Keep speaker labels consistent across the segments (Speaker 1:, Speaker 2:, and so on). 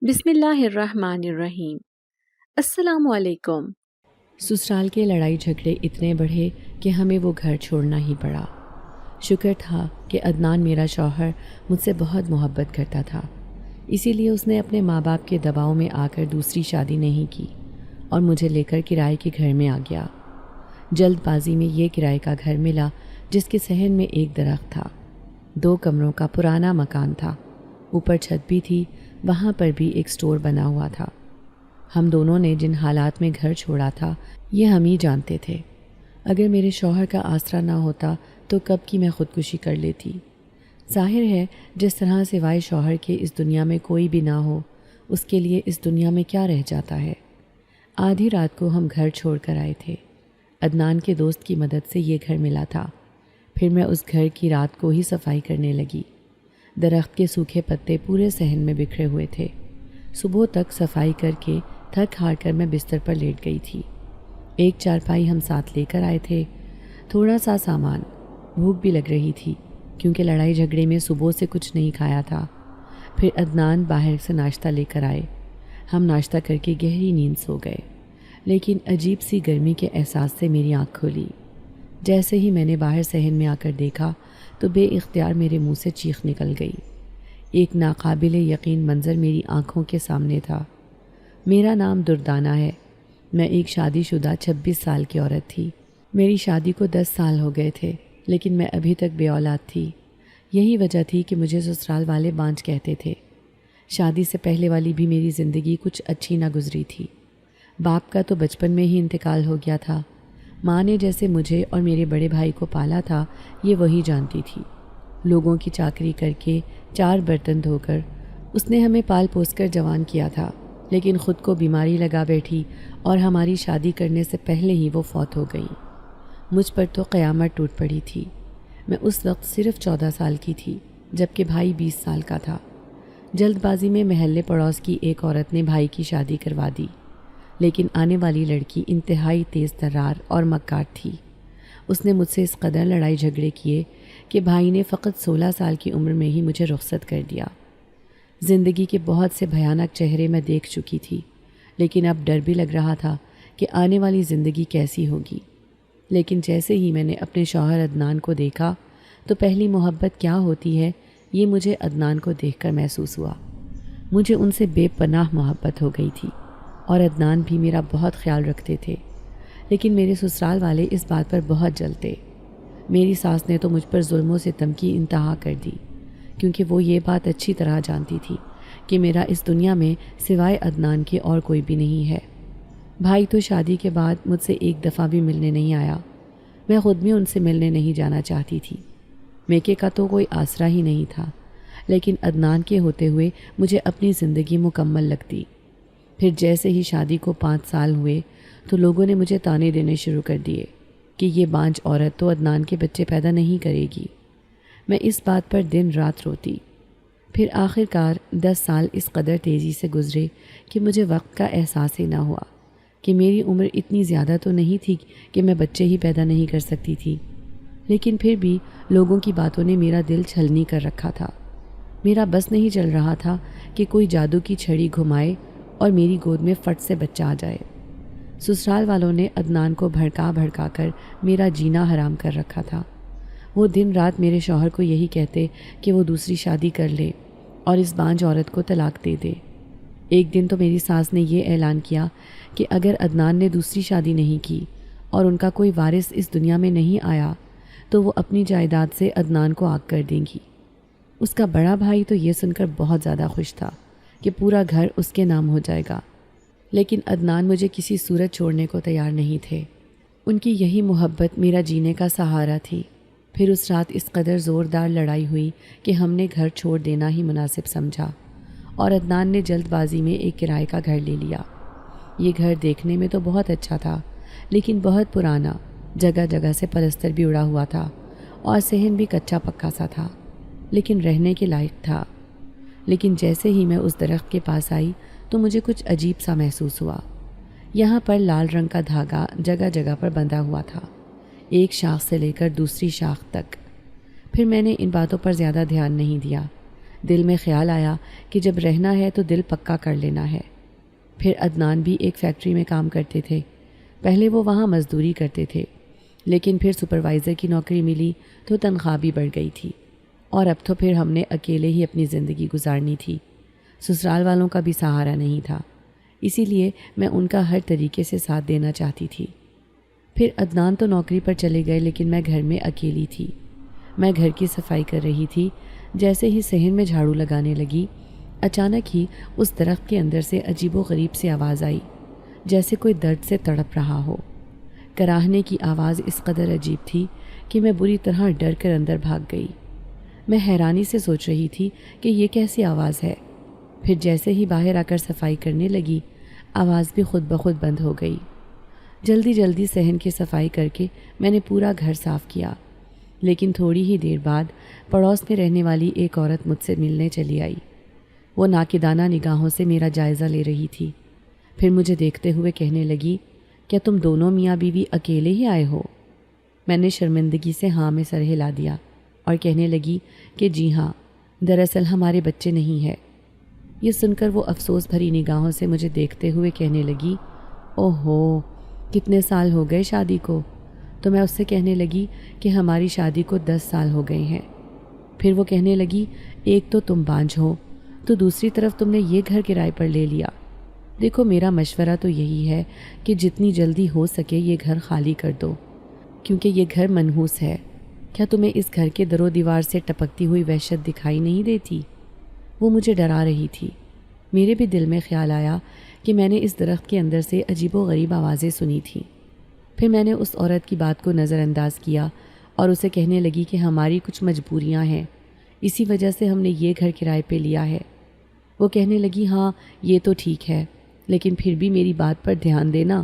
Speaker 1: بسم اللہ الرحمن الرحیم۔ السلام علیکم۔
Speaker 2: سسرال کے لڑائی جھگڑے اتنے بڑھے کہ ہمیں وہ گھر چھوڑنا ہی پڑا۔ شکر تھا کہ عدنان میرا شوہر مجھ سے بہت محبت کرتا تھا، اسی لیے اس نے اپنے ماں باپ کے دباؤ میں آ کر دوسری شادی نہیں کی اور مجھے لے کر کرائے کے گھر میں آ گیا۔ جلد بازی میں یہ کرائے کا گھر ملا جس کے صحن میں ایک درخت تھا، 2 کمروں کا پرانا مکان تھا، اوپر چھت بھی تھی، وہاں پر بھی ایک سٹور بنا ہوا تھا۔ ہم دونوں نے جن حالات میں گھر چھوڑا تھا یہ ہم ہی جانتے تھے۔ اگر میرے شوہر کا آسرا نہ ہوتا تو کب کی میں خودکشی کر لیتی۔ ظاہر ہے جس طرح سوائے شوہر کے اس دنیا میں کوئی بھی نہ ہو، اس کے لیے اس دنیا میں کیا رہ جاتا ہے۔ آدھی رات کو ہم گھر چھوڑ کر آئے تھے۔ عدنان کے دوست کی مدد سے یہ گھر ملا تھا۔ پھر میں اس گھر کی رات کو ہی صفائی کرنے لگی۔ درخت کے سوکھے پتے پورے صحن میں بکھرے ہوئے تھے۔ صبح تک صفائی کر کے تھک ہار کر میں بستر پر لیٹ گئی تھی۔ ایک چارپائی ہم ساتھ لے کر آئے تھے، تھوڑا سا سامان، بھوک بھی لگ رہی تھی کیونکہ لڑائی جھگڑے میں صبح سے کچھ نہیں کھایا تھا۔ پھر عدنان باہر سے ناشتہ لے کر آئے۔ ہم ناشتہ کر کے گہری نیند سو گئے، لیکن عجیب سی گرمی کے احساس سے میری آنکھ کھلی۔ جیسے ہی میں نے باہر صحن میں آ کر دیکھا تو بے اختیار میرے منہ سے چیخ نکل گئی۔ ایک ناقابل یقین منظر میری آنکھوں کے سامنے تھا۔ میرا نام دردانہ ہے۔ میں ایک شادی شدہ 26 سال کی عورت تھی۔ میری شادی کو 10 سال ہو گئے تھے، لیکن میں ابھی تک بے اولاد تھی۔ یہی وجہ تھی کہ مجھے سسرال والے بانجھ کہتے تھے۔ شادی سے پہلے والی بھی میری زندگی کچھ اچھی نہ گزری تھی۔ باپ کا تو بچپن میں ہی انتقال ہو گیا تھا۔ ماں نے جیسے مجھے اور میرے بڑے بھائی کو پالا تھا یہ وہی جانتی تھی۔ لوگوں کی چاکری کر کے 4 برتن دھو کر اس نے ہمیں پال پوس کر جوان کیا تھا، لیکن خود کو بیماری لگا بیٹھی اور ہماری شادی کرنے سے پہلے ہی وہ فوت ہو گئی۔ مجھ پر تو قیامت ٹوٹ پڑی تھی۔ میں اس وقت صرف 14 سال کی تھی، جبکہ بھائی 20 سال کا تھا۔ جلد بازی میں محلے پڑوس کی ایک عورت نے بھائی کی شادی کروا دی، لیکن آنے والی لڑکی انتہائی تیز ترار اور مکار تھی۔ اس نے مجھ سے اس قدر لڑائی جھگڑے کیے کہ بھائی نے فقط 16 سال کی عمر میں ہی مجھے رخصت کر دیا۔ زندگی کے بہت سے بھیانک چہرے میں دیکھ چکی تھی، لیکن اب ڈر بھی لگ رہا تھا کہ آنے والی زندگی کیسی ہوگی۔ لیکن جیسے ہی میں نے اپنے شوہر عدنان کو دیکھا تو پہلی محبت کیا ہوتی ہے یہ مجھے عدنان کو دیکھ کر محسوس ہوا۔ مجھے ان سے بے پناہ محبت ہو گئی تھی اور عدنان بھی میرا بہت خیال رکھتے تھے، لیکن میرے سسرال والے اس بات پر بہت جلتے۔ میری ساس نے تو مجھ پر ظلم و ستم کی انتہا کر دی، کیونکہ وہ یہ بات اچھی طرح جانتی تھی کہ میرا اس دنیا میں سوائے عدنان کے اور کوئی بھی نہیں ہے۔ بھائی تو شادی کے بعد مجھ سے ایک دفعہ بھی ملنے نہیں آیا۔ میں خود بھی ان سے ملنے نہیں جانا چاہتی تھی۔ میکے کا تو کوئی آسرا ہی نہیں تھا، لیکن عدنان کے ہوتے ہوئے مجھے اپنی زندگی مکمل لگتی۔ پھر جیسے ہی شادی کو 5 سال ہوئے تو لوگوں نے مجھے تانے دینے شروع کر دیے کہ یہ بانجھ عورت تو عدنان کے بچے پیدا نہیں کرے گی۔ میں اس بات پر دن رات روتی۔ پھر آخر کار 10 سال اس قدر تیزی سے گزرے کہ مجھے وقت کا احساس ہی نہ ہوا کہ میری عمر اتنی زیادہ تو نہیں تھی کہ میں بچے ہی پیدا نہیں کر سکتی تھی، لیکن پھر بھی لوگوں کی باتوں نے میرا دل چھلنی کر رکھا تھا۔ میرا بس نہیں چل رہا تھا کہ کوئی جادو کی چھڑی گھمائے اور میری گود میں فٹ سے بچہ آ جائے۔ سسرال والوں نے عدنان کو بھڑکا بھڑکا کر میرا جینا حرام کر رکھا تھا۔ وہ دن رات میرے شوہر کو یہی کہتے کہ وہ دوسری شادی کر لے اور اس بانجھ عورت کو طلاق دے دے۔ ایک دن تو میری ساس نے یہ اعلان کیا کہ اگر عدنان نے دوسری شادی نہیں کی اور ان کا کوئی وارث اس دنیا میں نہیں آیا تو وہ اپنی جائیداد سے عدنان کو آگ کر دیں گی۔ اس کا بڑا بھائی تو یہ سن کر بہت زیادہ خوش تھا کہ پورا گھر اس کے نام ہو جائے گا، لیکن عدنان مجھے کسی صورت چھوڑنے کو تیار نہیں تھے۔ ان کی یہی محبت میرا جینے کا سہارا تھی۔ پھر اس رات اس قدر زوردار لڑائی ہوئی کہ ہم نے گھر چھوڑ دینا ہی مناسب سمجھا اور عدنان نے جلد بازی میں ایک کرائے کا گھر لے لیا۔ یہ گھر دیکھنے میں تو بہت اچھا تھا، لیکن بہت پرانا، جگہ جگہ سے پلستر بھی اڑا ہوا تھا اور صحن بھی کچا پکا سا تھا، لیکن رہنے کے لائق تھا۔ لیکن جیسے ہی میں اس درخت کے پاس آئی تو مجھے کچھ عجیب سا محسوس ہوا۔ یہاں پر لال رنگ کا دھاگا جگہ جگہ پر بندھا ہوا تھا، ایک شاخ سے لے کر دوسری شاخ تک۔ پھر میں نے ان باتوں پر زیادہ دھیان نہیں دیا، دل میں خیال آیا کہ جب رہنا ہے تو دل پکا کر لینا ہے۔ پھر عدنان بھی ایک فیکٹری میں کام کرتے تھے۔ پہلے وہ وہاں مزدوری کرتے تھے، لیکن پھر سپروائزر کی نوکری ملی تو تنخواہ بھی بڑھ گئی تھی، اور اب تو پھر ہم نے اکیلے ہی اپنی زندگی گزارنی تھی۔ سسرال والوں کا بھی سہارا نہیں تھا، اسی لیے میں ان کا ہر طریقے سے ساتھ دینا چاہتی تھی۔ پھر عدنان تو نوکری پر چلے گئے، لیکن میں گھر میں اکیلی تھی۔ میں گھر کی صفائی کر رہی تھی، جیسے ہی صحن میں جھاڑو لگانے لگی، اچانک ہی اس درخت کے اندر سے عجیب و غریب سی آواز آئی، جیسے کوئی درد سے تڑپ رہا ہو۔ کراہنے کی آواز اس قدر عجیب تھی کہ میں بری طرح ڈر کر اندر بھاگ گئی۔ میں حیرانی سے سوچ رہی تھی کہ یہ کیسی آواز ہے۔ پھر جیسے ہی باہر آ کر صفائی کرنے لگی، آواز بھی خود بخود بند ہو گئی۔ جلدی جلدی صحن کی صفائی کر کے میں نے پورا گھر صاف کیا، لیکن تھوڑی ہی دیر بعد پڑوس میں رہنے والی ایک عورت مجھ سے ملنے چلی آئی۔ وہ ناقدانہ نگاہوں سے میرا جائزہ لے رہی تھی، پھر مجھے دیکھتے ہوئے کہنے لگی، کیا تم دونوں میاں بیوی اکیلے ہی آئے ہو؟ میں نے شرمندگی سے ہاں میں سر ہلا دیا اور کہنے لگی کہ جی ہاں، دراصل ہمارے بچے نہیں ہیں۔ یہ سن کر وہ افسوس بھری نگاہوں سے مجھے دیکھتے ہوئے کہنے لگی، اوہو، کتنے سال ہو گئے شادی کو؟ تو میں اس سے کہنے لگی کہ ہماری شادی کو 10 سال ہو گئے ہیں۔ پھر وہ کہنے لگی، ایک تو تم بانجھ ہو، تو دوسری طرف تم نے یہ گھر کرائے پر لے لیا۔ دیکھو، میرا مشورہ تو یہی ہے کہ جتنی جلدی ہو سکے یہ گھر خالی کر دو، کیونکہ یہ گھر منحوس ہے۔ کیا تمہیں اس گھر کے در و دیوار سے ٹپکتی ہوئی وحشت دکھائی نہیں دیتی؟ وہ مجھے ڈرا رہی تھی۔ میرے بھی دل میں خیال آیا کہ میں نے اس درخت کے اندر سے عجیب و غریب آوازیں سنی تھیں۔ پھر میں نے اس عورت کی بات کو نظر انداز کیا اور اسے کہنے لگی کہ ہماری کچھ مجبوریاں ہیں، اسی وجہ سے ہم نے یہ گھر کرائے پہ لیا ہے۔ وہ کہنے لگی، ہاں یہ تو ٹھیک ہے، لیکن پھر بھی میری بات پر دھیان دینا۔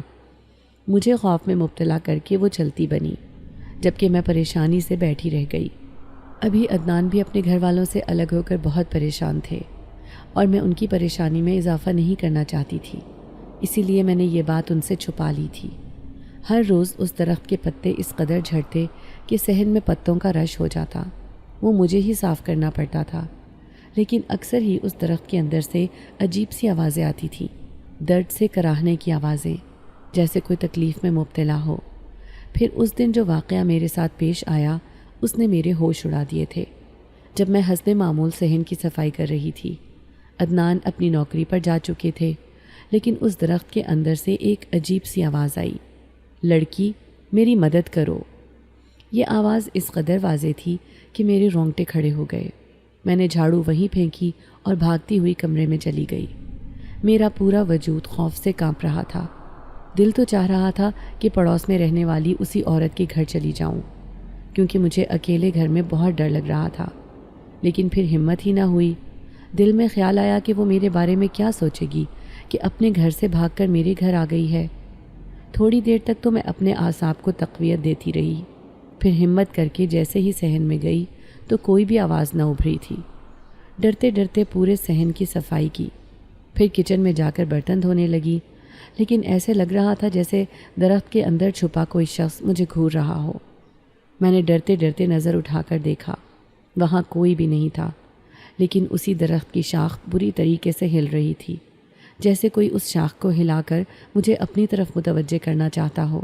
Speaker 2: مجھے خوف میں مبتلا کر کے وہ چلتی بنی، جبکہ میں پریشانی سے بیٹھی رہ گئی۔ ابھی عدنان بھی اپنے گھر والوں سے الگ ہو کر بہت پریشان تھے، اور میں ان کی پریشانی میں اضافہ نہیں کرنا چاہتی تھی، اسی لیے میں نے یہ بات ان سے چھپا لی تھی۔ ہر روز اس درخت کے پتے اس قدر جھڑتے کہ صحن میں پتوں کا رش ہو جاتا، وہ مجھے ہی صاف کرنا پڑتا تھا، لیکن اکثر ہی اس درخت کے اندر سے عجیب سی آوازیں آتی تھیں، درد سے کراہنے کی آوازیں، جیسے کوئی تکلیف میں مبتلا ہو۔ پھر اس دن جو واقعہ میرے ساتھ پیش آیا، اس نے میرے ہوش اڑا دیے تھے۔ جب میں حسب معمول صحن کی صفائی کر رہی تھی، عدنان اپنی نوکری پر جا چکے تھے، لیکن اس درخت کے اندر سے ایک عجیب سی آواز آئی، لڑکی میری مدد کرو۔ یہ آواز اس قدر واضح تھی کہ میرے رونگٹے کھڑے ہو گئے۔ میں نے جھاڑو وہیں پھینکی اور بھاگتی ہوئی کمرے میں چلی گئی۔ میرا پورا وجود خوف سے کانپ رہا تھا۔ دل تو چاہ رہا تھا کہ پڑوس میں رہنے والی اسی عورت کے گھر چلی جاؤں، کیونکہ مجھے اکیلے گھر میں بہت ڈر لگ رہا تھا، لیکن پھر ہمت ہی نہ ہوئی۔ دل میں خیال آیا کہ وہ میرے بارے میں کیا سوچے گی کہ اپنے گھر سے بھاگ کر میرے گھر آ گئی ہے۔ تھوڑی دیر تک تو میں اپنے اعصاب کو تقویت دیتی رہی، پھر ہمت کر کے جیسے ہی صحن میں گئی تو کوئی بھی آواز نہ ابھری تھی۔ ڈرتے ڈرتے پورے صحن کی صفائی کی، پھر کچن میں جا کر برتن دھونے لگی، لیکن ایسے لگ رہا تھا جیسے درخت کے اندر چھپا کوئی شخص مجھے گھور رہا ہو۔ میں نے ڈرتے ڈرتے نظر اٹھا کر دیکھا، وہاں کوئی بھی نہیں تھا، لیکن اسی درخت کی شاخ بری طریقے سے ہل رہی تھی، جیسے کوئی اس شاخ کو ہلا کر مجھے اپنی طرف متوجہ کرنا چاہتا ہو۔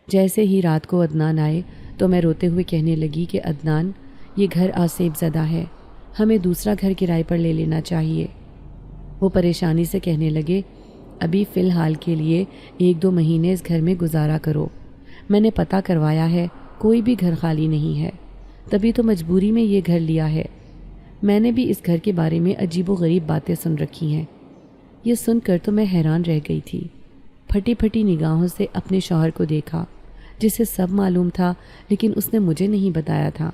Speaker 2: جیسے ہی رات کو عدنان آئے تو میں روتے ہوئے کہنے لگی کہ عدنان، یہ گھر آسیب زدہ ہے، ہمیں دوسرا گھر کرائے پر لے لینا چاہیے۔ وہ پریشانی سے کہنے لگے، ابھی فی الحال کے لیے 1-2 مہینے اس گھر میں گزارا کرو، میں نے پتہ کروایا ہے کوئی بھی گھر خالی نہیں ہے، تبھی تو مجبوری میں یہ گھر لیا ہے۔ میں نے بھی اس گھر کے بارے میں عجیب و غریب باتیں سن رکھی ہیں۔ یہ سن کر تو میں حیران رہ گئی تھی، پھٹی پھٹی نگاہوں سے اپنے شوہر کو دیکھا، جسے سب معلوم تھا لیکن اس نے مجھے نہیں بتایا تھا۔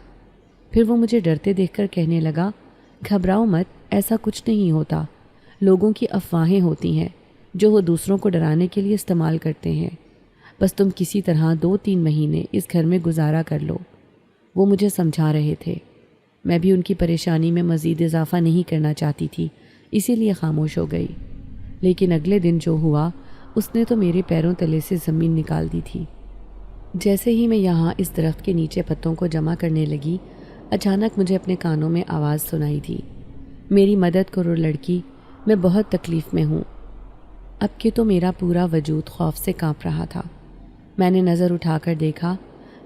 Speaker 2: پھر وہ مجھے ڈرتے دیکھ کر کہنے لگا، گھبراؤ مت، ایسا کچھ نہیں ہوتا، لوگوں کی افواہیں ہوتی ہیں جو وہ دوسروں کو ڈرانے کے لیے استعمال کرتے ہیں، بس تم کسی طرح 2-3 مہینے اس گھر میں گزارا کر لو۔ وہ مجھے سمجھا رہے تھے، میں بھی ان کی پریشانی میں مزید اضافہ نہیں کرنا چاہتی تھی، اسی لیے خاموش ہو گئی۔ لیکن اگلے دن جو ہوا اس نے تو میرے پیروں تلے سے زمین نکال دی تھی۔ جیسے ہی میں یہاں اس درخت کے نیچے پتوں کو جمع کرنے لگی، اچانک مجھے اپنے کانوں میں آواز سنائی تھی، میری مدد کرو لڑکی، میں بہت تکلیف میں ہوں۔ اب کہ تو میرا پورا وجود خوف سے کانپ رہا تھا۔ میں نے نظر اٹھا کر دیکھا،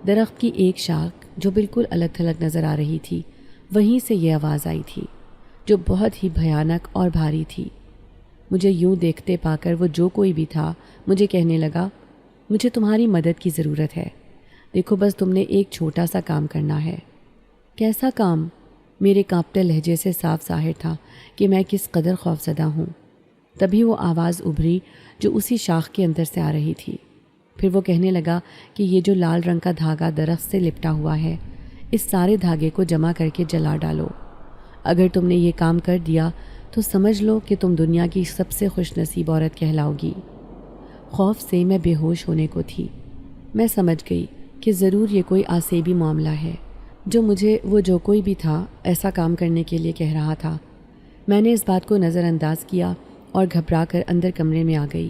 Speaker 2: درخت کی ایک شاخ جو بالکل الگ تھلگ نظر آ رہی تھی، وہیں سے یہ آواز آئی تھی جو بہت ہی بھیانک اور بھاری تھی۔ مجھے یوں دیکھتے پا کر وہ جو کوئی بھی تھا مجھے کہنے لگا، مجھے تمہاری مدد کی ضرورت ہے، دیکھو بس تم نے ایک چھوٹا سا کام کرنا ہے۔ کیسا کام؟ میرے کانپتے لہجے سے صاف ظاہر تھا کہ میں کس قدر خوفزدہ ہوں۔ تبھی وہ آواز ابھری جو اسی شاخ کے اندر سے آ رہی تھی۔ پھر وہ کہنے لگا کہ یہ جو لال رنگ کا دھاگا درخت سے لپٹا ہوا ہے، اس سارے دھاگے کو جمع کر کے جلا ڈالو۔ اگر تم نے یہ کام کر دیا تو سمجھ لو کہ تم دنیا کی سب سے خوش نصیب عورت کہلاؤ گی۔ خوف سے میں بے ہوش ہونے کو تھی۔ میں سمجھ گئی کہ ضرور یہ کوئی آسیبی معاملہ ہے جو مجھے وہ جو کوئی بھی تھا ایسا کام کرنے کے لیے کہہ رہا تھا۔ میں نے اس بات کو نظر انداز کیا اور گھبرا کر اندر کمرے میں آ گئی۔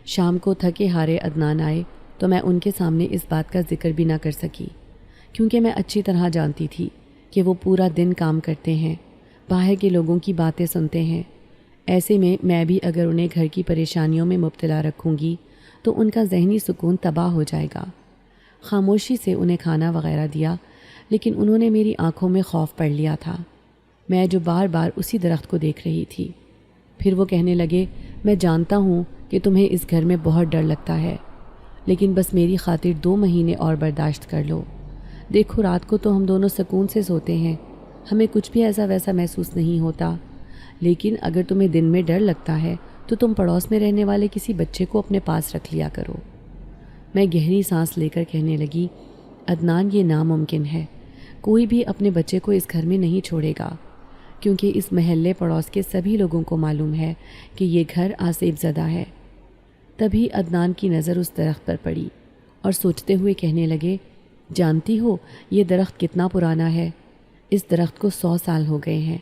Speaker 2: شام کو تھکے ہارے عدنان آئے تو میں ان کے سامنے اس بات کا ذکر بھی نہ کر سکی، کیونکہ میں اچھی طرح جانتی تھی کہ وہ پورا دن کام کرتے ہیں، باہر کے لوگوں کی باتیں سنتے ہیں۔ ایسے میں بھی اگر انہیں گھر کی پریشانیوں میں مبتلا رکھوں گی تو ان کا ذہنی سکون تباہ ہو جائے گا۔ خاموشی سے انہیں کھانا وغیرہ دیا، لیکن انہوں نے میری آنکھوں میں خوف پڑھ لیا تھا، میں جو بار بار اسی درخت کو دیکھ رہی تھی۔ پھر وہ کہنے لگے، میں جانتا ہوں کہ تمہیں اس گھر میں بہت ڈر لگتا ہے، لیکن بس میری خاطر 2 مہینے اور برداشت کر لو۔ دیکھو رات کو تو ہم دونوں سکون سے سوتے ہیں، ہمیں کچھ بھی ایسا ویسا محسوس نہیں ہوتا، لیکن اگر تمہیں دن میں ڈر لگتا ہے تو تم پڑوس میں رہنے والے کسی بچے کو اپنے پاس رکھ لیا کرو۔ میں گہری سانس لے کر کہنے لگی، عدنان یہ ناممکن ہے، کوئی بھی اپنے بچے کو اس گھر میں نہیں چھوڑے گا، کیونکہ اس محلے پڑوس کے سبھی لوگوں کو معلوم ہے کہ یہ گھر آسیب زدہ ہے۔ تبھی عدنان کی نظر اس درخت پر پڑی اور سوچتے ہوئے کہنے لگے، جانتی ہو یہ درخت کتنا پرانا ہے؟ اس درخت کو 100 سال ہو گئے ہیں،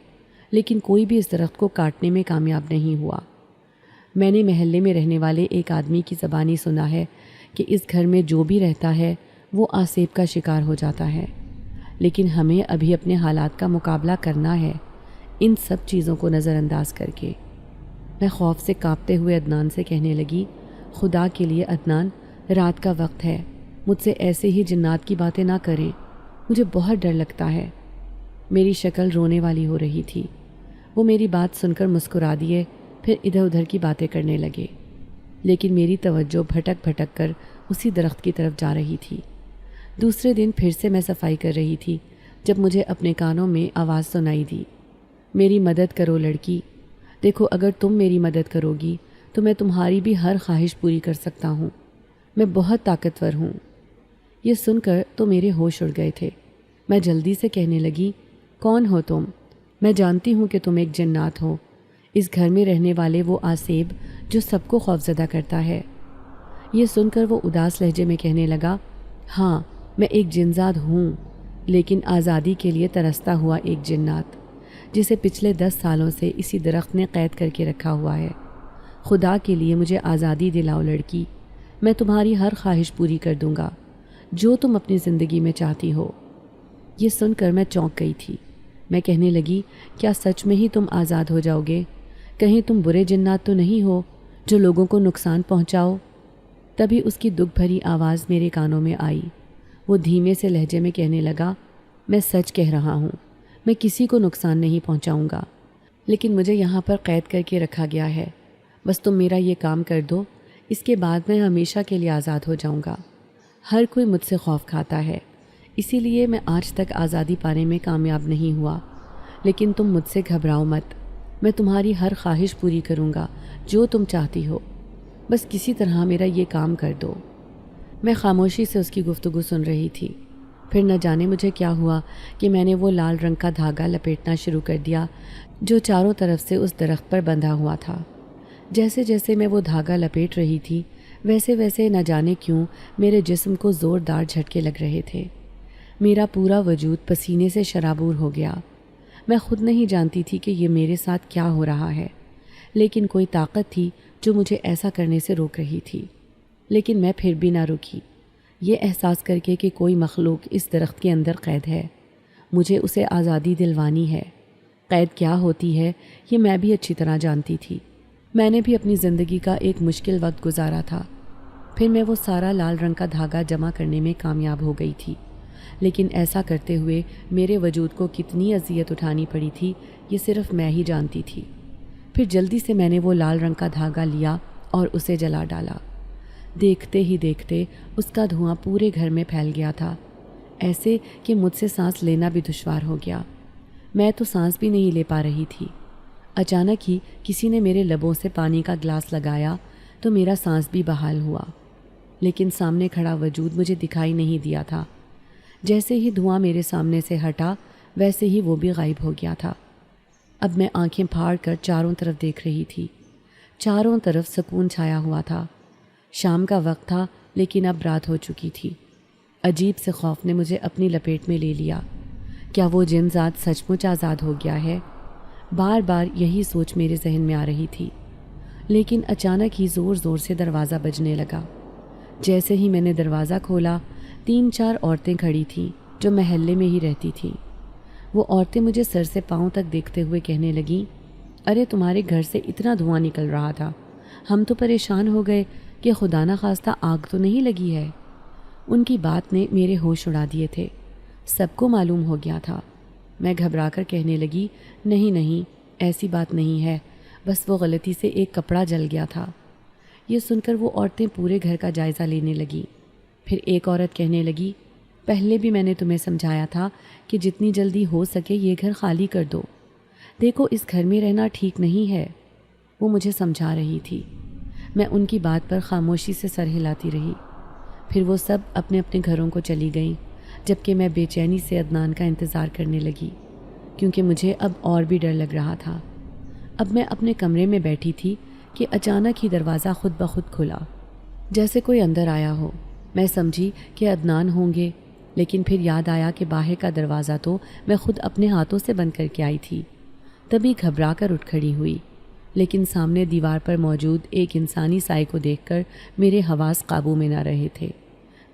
Speaker 2: لیکن کوئی بھی اس درخت کو کاٹنے میں کامیاب نہیں ہوا۔ میں نے محلے میں رہنے والے ایک آدمی کی زبانی سنا ہے کہ اس گھر میں جو بھی رہتا ہے وہ آسیب کا شکار ہو جاتا ہے، لیکن ہمیں ابھی اپنے حالات کا مقابلہ کرنا ہے، ان سب چیزوں کو نظر انداز کر کے۔ میں خوف سے کانپتے ہوئے عدنان سے کہنے لگی، خدا کے لیے عدنان، رات کا وقت ہے، مجھ سے ایسے ہی جنات کی باتیں نہ کریں، مجھے بہت ڈر لگتا ہے۔ میری شکل رونے والی ہو رہی تھی۔ وہ میری بات سن کر مسکرا دیے، پھر ادھر ادھر کی باتیں کرنے لگے، لیکن میری توجہ بھٹک بھٹک کر اسی درخت کی طرف جا رہی تھی۔ دوسرے دن پھر سے میں صفائی کر رہی تھی جب مجھے اپنے کانوں میں آواز سنائی دی، میری مدد کرو لڑکی، دیکھو اگر تم میری مدد کرو گی تو میں تمہاری بھی ہر خواہش پوری کر سکتا ہوں، میں بہت طاقتور ہوں۔ یہ سن کر تو میرے ہوش اڑ گئے تھے۔ میں جلدی سے کہنے لگی، کون ہو تم؟ میں جانتی ہوں کہ تم ایک جنات ہو، اس گھر میں رہنے والے وہ آسیب جو سب کو خوفزدہ کرتا ہے۔ یہ سن کر وہ اداس لہجے میں کہنے لگا، ہاں میں ایک جنزاد ہوں، لیکن آزادی کے لیے ترستا ہوا ایک جنات، جسے پچھلے 10 سالوں سے اسی درخت نے قید کر کے رکھا ہوا ہے۔ خدا کے لیے مجھے آزادی دلاؤ لڑکی، میں تمہاری ہر خواہش پوری کر دوں گا جو تم اپنی زندگی میں چاہتی ہو۔ یہ سن کر میں چونک گئی تھی۔ میں کہنے لگی، کیا سچ میں ہی تم آزاد ہو جاؤ گے؟ کہیں تم برے جنات تو نہیں ہو جو لوگوں کو نقصان پہنچاؤ؟ تبھی اس کی دکھ بھری آواز میرے کانوں میں آئی۔ وہ دھیمے سے لہجے میں کہنے لگا، میں سچ کہہ رہا ہوں، میں کسی کو نقصان نہیں پہنچاؤں گا، لیکن مجھے یہاں پر قید کر کے رکھا گیا ہے، بس تم میرا یہ کام کر دو، اس کے بعد میں ہمیشہ کے لیے آزاد ہو جاؤں گا۔ ہر کوئی مجھ سے خوف کھاتا ہے، اسی لیے میں آج تک آزادی پانے میں کامیاب نہیں ہوا، لیکن تم مجھ سے گھبراؤ مت، میں تمہاری ہر خواہش پوری کروں گا جو تم چاہتی ہو، بس کسی طرح میرا یہ کام کر دو۔ میں خاموشی سے اس کی گفتگو سن رہی تھی۔ پھر نہ جانے مجھے کیا ہوا کہ میں نے وہ لال رنگ کا دھاگا لپیٹنا شروع کر دیا جو چاروں طرف سے اس درخت پر بندھا ہوا تھا۔ جیسے جیسے میں وہ دھاگا لپیٹ رہی تھی، ویسے ویسے نہ جانے کیوں میرے جسم کو زوردار جھٹکے لگ رہے تھے۔ میرا پورا وجود پسینے سے شرابور ہو گیا۔ میں خود نہیں جانتی تھی کہ یہ میرے ساتھ کیا ہو رہا ہے، لیکن کوئی طاقت تھی جو مجھے ایسا کرنے سے روک رہی تھی، لیکن میں پھر بھی نہ رکی، یہ احساس کر کے کہ کوئی مخلوق اس درخت کے اندر قید ہے، مجھے اسے آزادی دلوانی ہے۔ قید کیا ہوتی ہے یہ میں بھی اچھی طرح جانتی تھی۔ میں نے بھی اپنی زندگی کا ایک مشکل وقت گزارا تھا، پھر میں وہ سارا لال رنگ کا دھاگا جمع کرنے میں کامیاب ہو گئی تھی، لیکن ایسا کرتے ہوئے میرے وجود کو کتنی اذیت اٹھانی پڑی تھی یہ صرف میں ہی جانتی تھی۔ پھر جلدی سے میں نے وہ لال رنگ کا دھاگا لیا اور اسے جلا ڈالا۔ دیکھتے ہی دیکھتے اس کا دھواں پورے گھر میں پھیل گیا تھا، ایسے کہ مجھ سے سانس لینا بھی دشوار ہو گیا۔ میں تو سانس بھی نہیں لے پا رہی تھی۔ اچانک ہی کسی نے میرے لبوں سے پانی کا گلاس لگایا تو میرا سانس بھی بحال ہوا، لیکن سامنے کھڑا وجود مجھے دکھائی نہیں دیا تھا۔ جیسے ہی دھواں میرے سامنے سے ہٹا ویسے ہی وہ بھی غائب ہو گیا تھا۔ اب میں آنکھیں پھاڑ کر چاروں طرف دیکھ رہی تھی۔ چاروں طرف سکون چھایا ہوا تھا۔ شام کا وقت تھا لیکن اب رات ہو چکی تھی۔ عجیب سے خوف نے مجھے اپنی لپیٹ میں لے لیا۔ کیا وہ جن ذات سچ مچ آزاد ہو گیا ہے؟ بار بار یہی سوچ میرے ذہن میں آ رہی تھی، لیکن اچانک ہی زور زور سے دروازہ بجنے لگا۔ جیسے ہی میں نے دروازہ کھولا 3-4 عورتیں کھڑی تھیں جو محلے میں ہی رہتی تھیں۔ وہ عورتیں مجھے سر سے پاؤں تک دیکھتے ہوئے کہنے لگیں، ارے تمہارے گھر سے اتنا دھواں نکل رہا تھا، ہم تو پریشان ہو گئے کہ خدا نہ خواستہ آگ تو نہیں لگی ہے۔ ان کی بات نے میرے ہوش اڑا دیے تھے۔ سب کو معلوم ہو گیا تھا۔ میں گھبرا کر کہنے لگی، نہیں نہیں، ایسی بات نہیں ہے، بس وہ غلطی سے ایک کپڑا جل گیا تھا۔ یہ سن کر وہ عورتیں پورے گھر کا جائزہ لینے لگیں۔ پھر ایک عورت کہنے لگی، پہلے بھی میں نے تمہیں سمجھایا تھا کہ جتنی جلدی ہو سکے یہ گھر خالی کر دو، دیکھو اس گھر میں رہنا ٹھیک نہیں ہے۔ وہ مجھے سمجھا رہی تھی۔ میں ان کی بات پر خاموشی سے سر ہلاتی رہی۔ پھر وہ سب اپنے اپنے گھروں کو چلی گئیں، جبکہ میں بے چینی سے عدنان کا انتظار کرنے لگی، کیونکہ مجھے اب اور بھی ڈر لگ رہا تھا۔ اب میں اپنے کمرے میں بیٹھی تھی کہ اچانک ہی دروازہ خود بخود کھلا، جیسے کوئی اندر آیا ہو۔ میں سمجھی کہ عدنان ہوں گے، لیکن پھر یاد آیا کہ باہر کا دروازہ تو میں خود اپنے ہاتھوں سے بند کر کے آئی تھی۔ تبھی گھبرا کر اٹھ کھڑی ہوئی، لیکن سامنے دیوار پر موجود ایک انسانی سائے کو دیکھ کر میرے حواس قابو میں نہ رہے تھے۔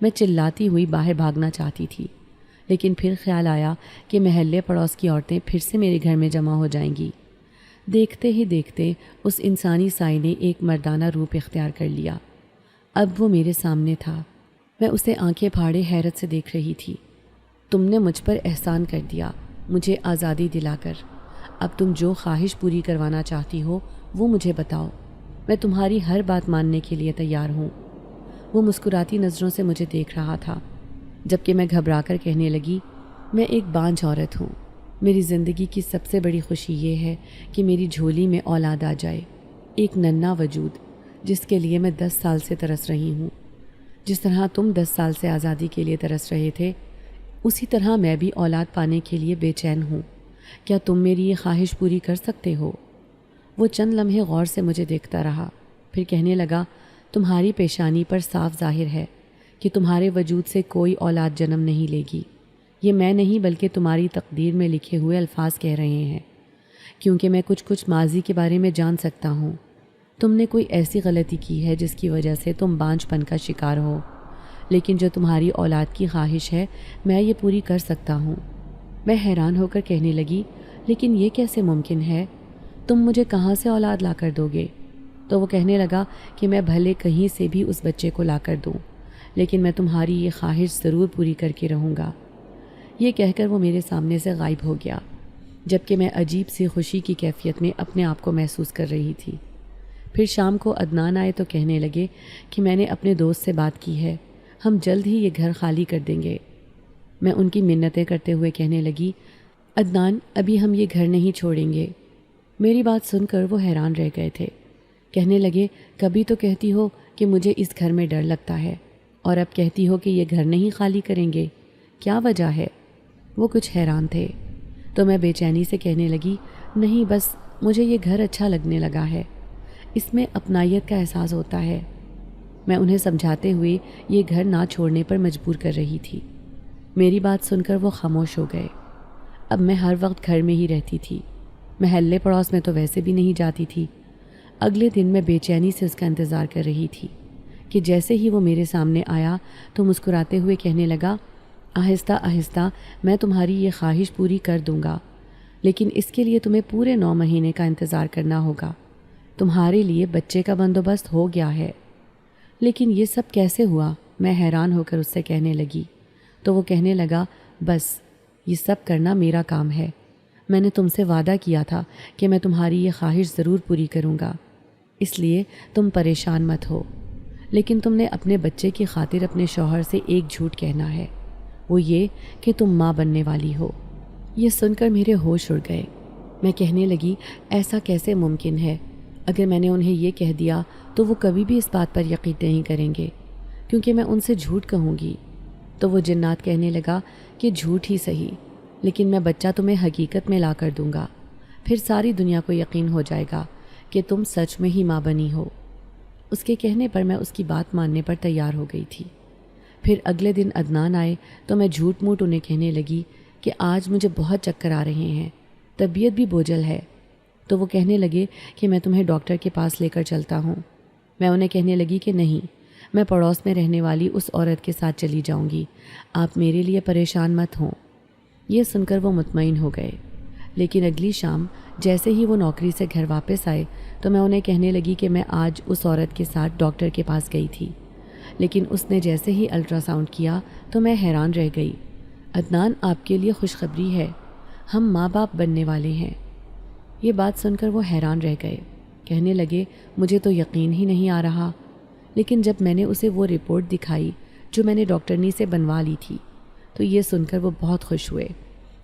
Speaker 2: میں چلاتی ہوئی باہر بھاگنا چاہتی تھی، لیکن پھر خیال آیا کہ محلے پڑوس کی عورتیں پھر سے میرے گھر میں جمع ہو جائیں گی۔ دیکھتے ہی دیکھتے اس انسانی سائے نے ایک مردانہ روپ اختیار کر لیا۔ اب وہ میرے سامنے تھا۔ میں اسے آنکھیں پھاڑے حیرت سے دیکھ رہی تھی۔ تم نے مجھ پر احسان کر دیا، مجھے آزادی دلا کر۔ اب تم جو خواہش پوری کروانا چاہتی ہو وہ مجھے بتاؤ، میں تمہاری ہر بات ماننے کے لیے تیار ہوں۔ وہ مسکراتی نظروں سے مجھے دیکھ رہا تھا، جبکہ میں گھبرا کر کہنے لگی، میں ایک بانجھ عورت ہوں۔ میری زندگی کی سب سے بڑی خوشی یہ ہے کہ میری جھولی میں اولاد آ جائے، ایک ننھا وجود جس کے لیے میں 10 سال سے ترس رہی ہوں۔ جس طرح تم 10 سال سے آزادی کے لیے ترس رہے تھے، اسی طرح میں بھی اولاد پانے کے لیے بے چین ہوں۔ کیا تم میری یہ خواہش پوری کر سکتے ہو؟ وہ چند لمحے غور سے مجھے دیکھتا رہا، پھر کہنے لگا، تمہاری پیشانی پر صاف ظاہر ہے کہ تمہارے وجود سے کوئی اولاد جنم نہیں لے گی۔ یہ میں نہیں بلکہ تمہاری تقدیر میں لکھے ہوئے الفاظ کہہ رہے ہیں، کیونکہ میں کچھ ماضی کے بارے میں جان سکتا ہوں۔ تم نے کوئی ایسی غلطی کی ہے جس کی وجہ سے تم بانجھ پن کا شکار ہو، لیکن جو تمہاری اولاد کی خواہش ہے میں یہ پوری کر سکتا ہوں۔ میں حیران ہو کر کہنے لگی، لیکن یہ کیسے ممکن ہے؟ تم مجھے کہاں سے اولاد لا کر دو گے؟ تو وہ کہنے لگا کہ میں بھلے کہیں سے بھی اس بچے کو لا کر دوں، لیکن میں تمہاری یہ خواہش ضرور پوری کر کے رہوں گا۔ یہ کہہ کر وہ میرے سامنے سے غائب ہو گیا، جبکہ میں عجیب سی خوشی کی کیفیت میں اپنے آپ کو محسوس کر رہی تھی۔ پھر شام کو عدنان آئے تو کہنے لگے کہ میں نے اپنے دوست سے بات کی ہے، ہم جلد ہی یہ گھر خالی کر دیں گے۔ میں ان کی منتیں کرتے ہوئے کہنے لگی، عدنان ابھی ہم یہ گھر نہیں چھوڑیں گے۔ میری بات سن کر وہ حیران رہ گئے تھے۔ کہنے لگے، کبھی تو کہتی ہو کہ مجھے اس گھر میں ڈر لگتا ہے، اور اب کہتی ہو کہ یہ گھر نہیں خالی کریں گے، کیا وجہ ہے؟ وہ کچھ حیران تھے، تو میں بے چینی سے کہنے لگی، نہیں بس مجھے یہ گھر اچھا لگنے لگا ہے، اس میں اپنائیت کا احساس ہوتا ہے۔ میں انہیں سمجھاتے ہوئے یہ گھر نہ چھوڑنے پر مجبور کر رہی تھی۔ میری بات سن کر وہ خاموش ہو گئے۔ اب میں ہر وقت گھر میں ہی رہتی تھی، محلے پڑوس میں تو ویسے بھی نہیں جاتی تھی۔ اگلے دن میں بے چینی سے اس کا انتظار کر رہی تھی کہ جیسے ہی وہ میرے سامنے آیا تو مسکراتے ہوئے کہنے لگا، آہستہ آہستہ میں تمہاری یہ خواہش پوری کر دوں گا، لیکن اس کے لیے تمہیں پورے 9 مہینے کا انتظار کرنا ہوگا۔ تمہارے لیے بچے کا بندوبست ہو گیا ہے۔ لیکن یہ سب کیسے ہوا؟ میں حیران ہو کر اس سے کہنے لگی۔ تو وہ کہنے لگا، بس یہ سب کرنا میرا کام ہے۔ میں نے تم سے وعدہ کیا تھا کہ میں تمہاری یہ خواہش ضرور پوری کروں گا، اس لیے تم پریشان مت ہو۔ لیکن تم نے اپنے بچے کی خاطر اپنے شوہر سے ایک جھوٹ کہنا ہے، وہ یہ کہ تم ماں بننے والی ہو۔ یہ سن کر میرے ہوش اڑ گئے۔ میں کہنے لگی، ایسا کیسے ممکن ہے؟ اگر میں نے انہیں یہ کہہ دیا تو وہ کبھی بھی اس بات پر یقین نہیں کریں گے، کیونکہ میں ان سے جھوٹ کہوں گی۔ تو وہ جنات کہنے لگا کہ جھوٹ ہی صحیح، لیکن میں بچہ تمہیں حقیقت میں لا کر دوں گا، پھر ساری دنیا کو یقین ہو جائے گا کہ تم سچ میں ہی ماں بنی ہو۔ اس کے کہنے پر میں اس کی بات ماننے پر تیار ہو گئی تھی۔ پھر اگلے دن عدنان آئے تو میں جھوٹ موٹ انہیں کہنے لگی کہ آج مجھے بہت چکر آ رہے ہیں، طبیعت بھی بوجھل ہے۔ تو وہ کہنے لگے کہ میں تمہیں ڈاکٹر کے پاس لے کر چلتا ہوں۔ میں انہیں کہنے لگی کہ نہیں، میں پڑوس میں رہنے والی اس عورت کے ساتھ چلی جاؤں گی، آپ میرے لیے پریشان مت ہوں۔ یہ سن کر وہ مطمئن ہو گئے۔ لیکن اگلی شام جیسے ہی وہ نوکری سے گھر واپس آئے تو میں انہیں کہنے لگی کہ میں آج اس عورت کے ساتھ ڈاکٹر کے پاس گئی تھی، لیکن اس نے جیسے ہی الٹرا ساؤنڈ کیا تو میں حیران رہ گئی۔ عدنان، آپ کے لیے خوشخبری ہے، ہم ماں باپ بننے والے ہیں۔ یہ بات سن کر وہ حیران رہ گئے، کہنے لگے مجھے تو یقین ہی نہیں آ رہا۔ لیکن جب میں نے اسے وہ رپورٹ دکھائی جو میں نے ڈاکٹرنی سے بنوا لی تھی تو یہ سن کر وہ بہت خوش ہوئے،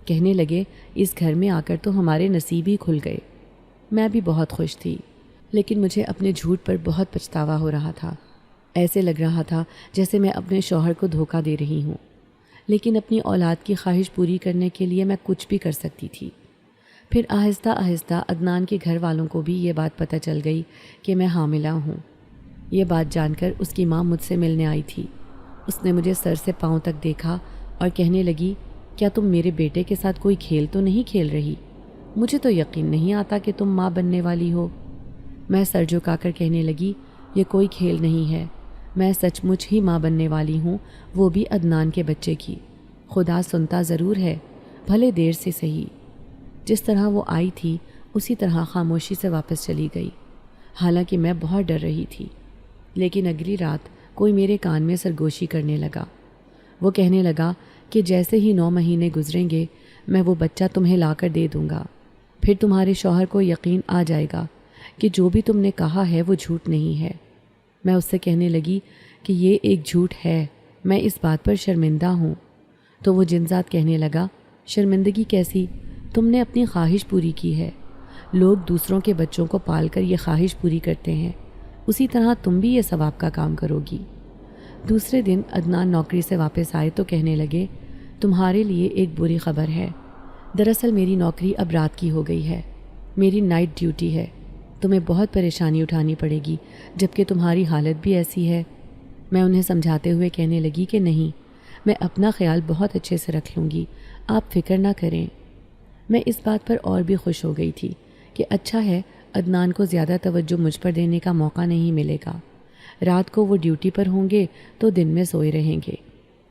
Speaker 2: کہنے لگے اس گھر میں آ کر تو ہمارے نصیب ہی کھل گئے۔ میں بھی بہت خوش تھی، لیکن مجھے اپنے جھوٹ پر بہت پچھتاوا ہو رہا تھا۔ ایسے لگ رہا تھا جیسے میں اپنے شوہر کو دھوکہ دے رہی ہوں، لیکن اپنی اولاد کی خواہش پوری کرنے کے لیے میں کچھ بھی کر سکتی تھی۔ پھر آہستہ آہستہ عدنان کے گھر والوں کو بھی یہ بات پتہ چل گئی کہ میں حاملہ ہوں۔ یہ بات جان کر اس کی ماں مجھ سے ملنے آئی تھی۔ اس نے مجھے سر سے پاؤں تک دیکھا اور کہنے لگی، کیا تم میرے بیٹے کے ساتھ کوئی کھیل تو نہیں کھیل رہی؟ مجھے تو یقین نہیں آتا کہ تم ماں بننے والی ہو۔ میں سر جھکا کر کہنے لگی، یہ کوئی کھیل نہیں ہے، میں سچ مچ ہی ماں بننے والی ہوں، وہ بھی عدنان کے بچے کی۔ خدا سنتا ضرور ہے، بھلے دیر سے صحیح۔ جس طرح وہ آئی تھی اسی طرح خاموشی سے واپس چلی گئی، حالانکہ میں بہت ڈر رہی تھی۔ لیکن اگلی رات کوئی میرے کان میں سرگوشی کرنے لگا۔ وہ کہنے لگا کہ جیسے ہی 9 مہینے گزریں گے میں وہ بچہ تمہیں لا کر دے دوں گا، پھر تمہارے شوہر کو یقین آ جائے گا کہ جو بھی تم نے کہا ہے وہ جھوٹ نہیں ہے۔ میں اس سے کہنے لگی کہ یہ ایک جھوٹ ہے، میں اس بات پر شرمندہ ہوں۔ تو وہ جنزاد کہنے لگا، شرمندگی کیسی؟ تم نے اپنی خواہش پوری کی ہے۔ لوگ دوسروں کے بچوں کو پال کر یہ خواہش پوری کرتے ہیں، اسی طرح تم بھی یہ ثواب کا کام کرو گی۔ دوسرے دن عدنان نوکری سے واپس آئے تو کہنے لگے، تمہارے لیے ایک بری خبر ہے۔ دراصل میری نوکری اب رات کی ہو گئی ہے، میری نائٹ ڈیوٹی ہے، تمہیں بہت پریشانی اٹھانی پڑے گی جبکہ تمہاری حالت بھی ایسی ہے۔ میں انہیں سمجھاتے ہوئے کہنے لگی کہ نہیں، میں اپنا خیال بہت اچھے سے رکھ لوں گی، آپ فکر نہ کریں۔ میں اس بات پر اور بھی خوش ہو گئی تھی کہ اچھا ہے عدنان کو زیادہ توجہ مجھ پر دینے کا موقع نہیں ملے گا، رات کو وہ ڈیوٹی پر ہوں گے تو دن میں سوئے رہیں گے،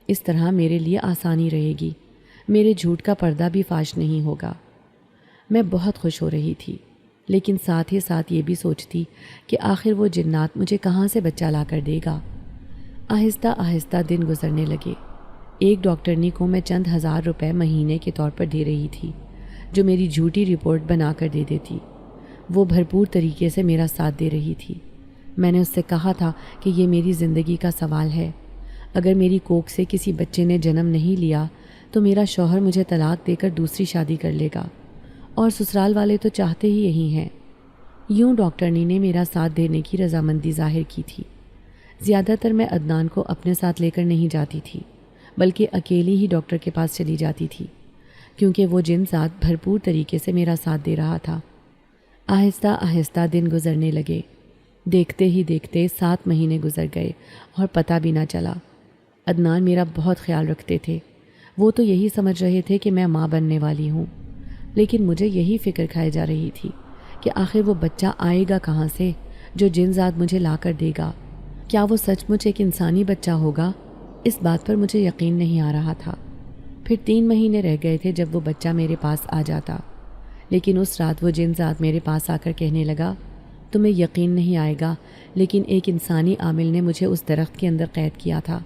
Speaker 2: اس طرح میرے لیے آسانی رہے گی، میرے جھوٹ کا پردہ بھی فاش نہیں ہوگا۔ میں بہت خوش ہو رہی تھی، لیکن ساتھ ہی ساتھ یہ بھی سوچتی کہ آخر وہ جنات مجھے کہاں سے بچہ لا کر دے گا۔ آہستہ آہستہ دن گزرنے لگے۔ ایک ڈاکٹرنی کو میں چند ہزار روپے مہینے کے طور پر دے رہی تھی جو میری جھوٹی رپورٹ بنا کر دے دیتی۔ وہ بھرپور طریقے سے میرا ساتھ دے رہی تھی۔ میں نے اس سے کہا تھا کہ یہ میری زندگی کا سوال ہے، اگر میری کوکھ سے کسی بچے نے جنم نہیں لیا تو میرا شوہر مجھے طلاق دے کر دوسری شادی کر لے گا، اور سسرال والے تو چاہتے ہی یہی ہیں۔ یوں ڈاکٹرنی نے میرا ساتھ دینے کی رضامندی ظاہر کی تھی۔ زیادہ تر میں عدنان کو اپنے ساتھ لے کر نہیں جاتی تھی، بلکہ اکیلی ہی ڈاکٹر کے پاس چلی جاتی تھی، کیونکہ وہ جن ذات بھرپور طریقے سے میرا ساتھ دے رہا تھا۔ آہستہ آہستہ دن گزرنے لگے۔ دیکھتے ہی دیکھتے 7 مہینے گزر گئے اور پتہ بھی نہ چلا۔ عدنان میرا بہت خیال رکھتے تھے، وہ تو یہی سمجھ رہے تھے کہ میں ماں بننے والی ہوں، لیکن مجھے یہی فکر کھائے جا رہی تھی کہ آخر وہ بچہ آئے گا کہاں سے جو جن ذات مجھے لا کر دے گا؟ کیا وہ سچ مچ ایک انسانی بچہ ہوگا؟ اس بات پر مجھے یقین نہیں آ رہا تھا۔ پھر 3 مہینے رہ گئے تھے جب وہ بچہ میرے پاس آ جاتا۔ لیکن اس رات وہ جن ذات میرے پاس آ کر کہنے لگا، تمہیں یقین نہیں آئے گا لیکن ایک انسانی عامل نے مجھے اس درخت کے اندر قید کیا تھا۔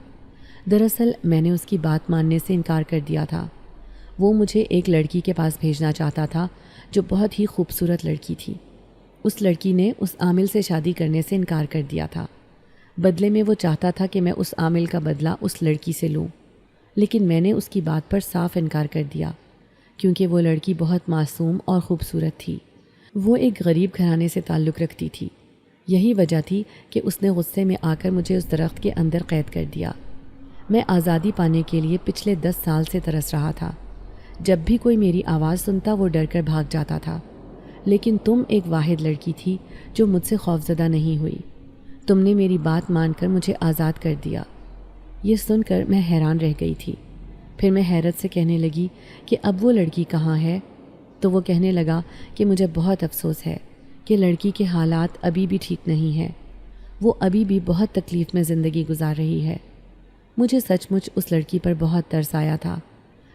Speaker 2: دراصل میں نے اس کی بات ماننے سے انکار کر دیا تھا۔ وہ مجھے ایک لڑکی کے پاس بھیجنا چاہتا تھا جو بہت ہی خوبصورت لڑکی تھی۔ اس لڑکی نے اس عامل سے شادی کرنے سے انکار کر دیا تھا۔ بدلے میں وہ چاہتا تھا کہ میں اس عامل کا بدلہ اس لڑکی سے لوں، لیکن میں نے اس کی بات پر صاف انکار کر دیا کیونکہ وہ لڑکی بہت معصوم اور خوبصورت تھی۔ وہ ایک غریب گھرانے سے تعلق رکھتی تھی۔ یہی وجہ تھی کہ اس نے غصے میں آ کر مجھے اس درخت کے اندر قید کر دیا۔ میں آزادی پانے کے لیے پچھلے 10 سال سے ترس رہا تھا۔ جب بھی کوئی میری آواز سنتا وہ ڈر کر بھاگ جاتا تھا، لیکن تم ایک واحد لڑکی تھی جو مجھ سے خوفزدہ نہیں ہوئی۔ تم نے میری بات مان کر مجھے آزاد کر دیا۔ یہ سن کر میں حیران رہ گئی تھی۔ پھر میں حیرت سے کہنے لگی کہ اب وہ لڑکی کہاں ہے؟ تو وہ کہنے لگا کہ مجھے بہت افسوس ہے کہ لڑکی کے حالات ابھی بھی ٹھیک نہیں ہیں، وہ ابھی بھی بہت تکلیف میں زندگی گزار رہی ہے۔ مجھے سچ مچ اس لڑکی پر بہت ترس آیا تھا۔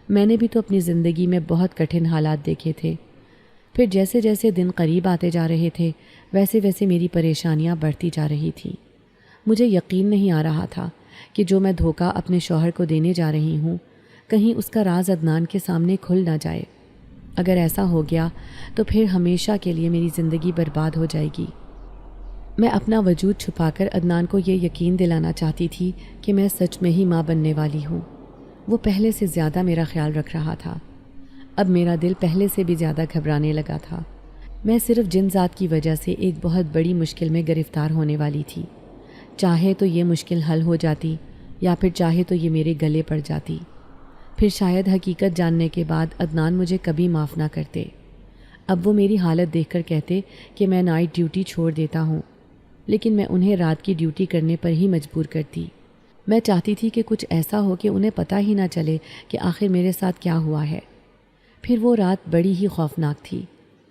Speaker 2: میں نے بھی تو اپنی زندگی میں بہت کٹھن حالات دیکھے تھے۔ پھر جیسے جیسے دن قریب آتے جا رہے تھے ویسے ویسے میری پریشانیاں بڑھتی جا رہی تھیں۔ مجھے یقین نہیں آ رہا تھا کہ جو میں دھوکہ اپنے شوہر کو دینے جا رہی ہوں کہیں اس کا راز عدنان کے سامنے کھل نہ جائے۔ اگر ایسا ہو گیا تو پھر ہمیشہ کے لیے میری زندگی برباد ہو جائے گی۔ میں اپنا وجود چھپا کر عدنان کو یہ یقین دلانا چاہتی تھی کہ میں سچ میں ہی ماں بننے والی ہوں۔ وہ پہلے سے زیادہ میرا خیال رکھ رہا تھا۔ اب میرا دل پہلے سے بھی زیادہ گھبرانے لگا تھا۔ میں صرف جن ذات کی وجہ سے ایک بہت بڑی مشکل میں گرفتار ہونے والی تھی۔ چاہے تو یہ مشکل حل ہو جاتی یا پھر چاہے تو یہ میرے گلے پڑ جاتی۔ پھر شاید حقیقت جاننے کے بعد عدنان مجھے کبھی معاف نہ کرتے۔ اب وہ میری حالت دیکھ کر کہتے کہ میں نائٹ ڈیوٹی چھوڑ دیتا ہوں، لیکن میں انہیں رات کی ڈیوٹی کرنے پر ہی مجبور کرتی۔ میں چاہتی تھی کہ کچھ ایسا ہو کہ انہیں پتہ ہی نہ چلے کہ آخر میرے ساتھ کیا ہوا ہے۔ پھر وہ رات بڑی ہی خوفناک تھی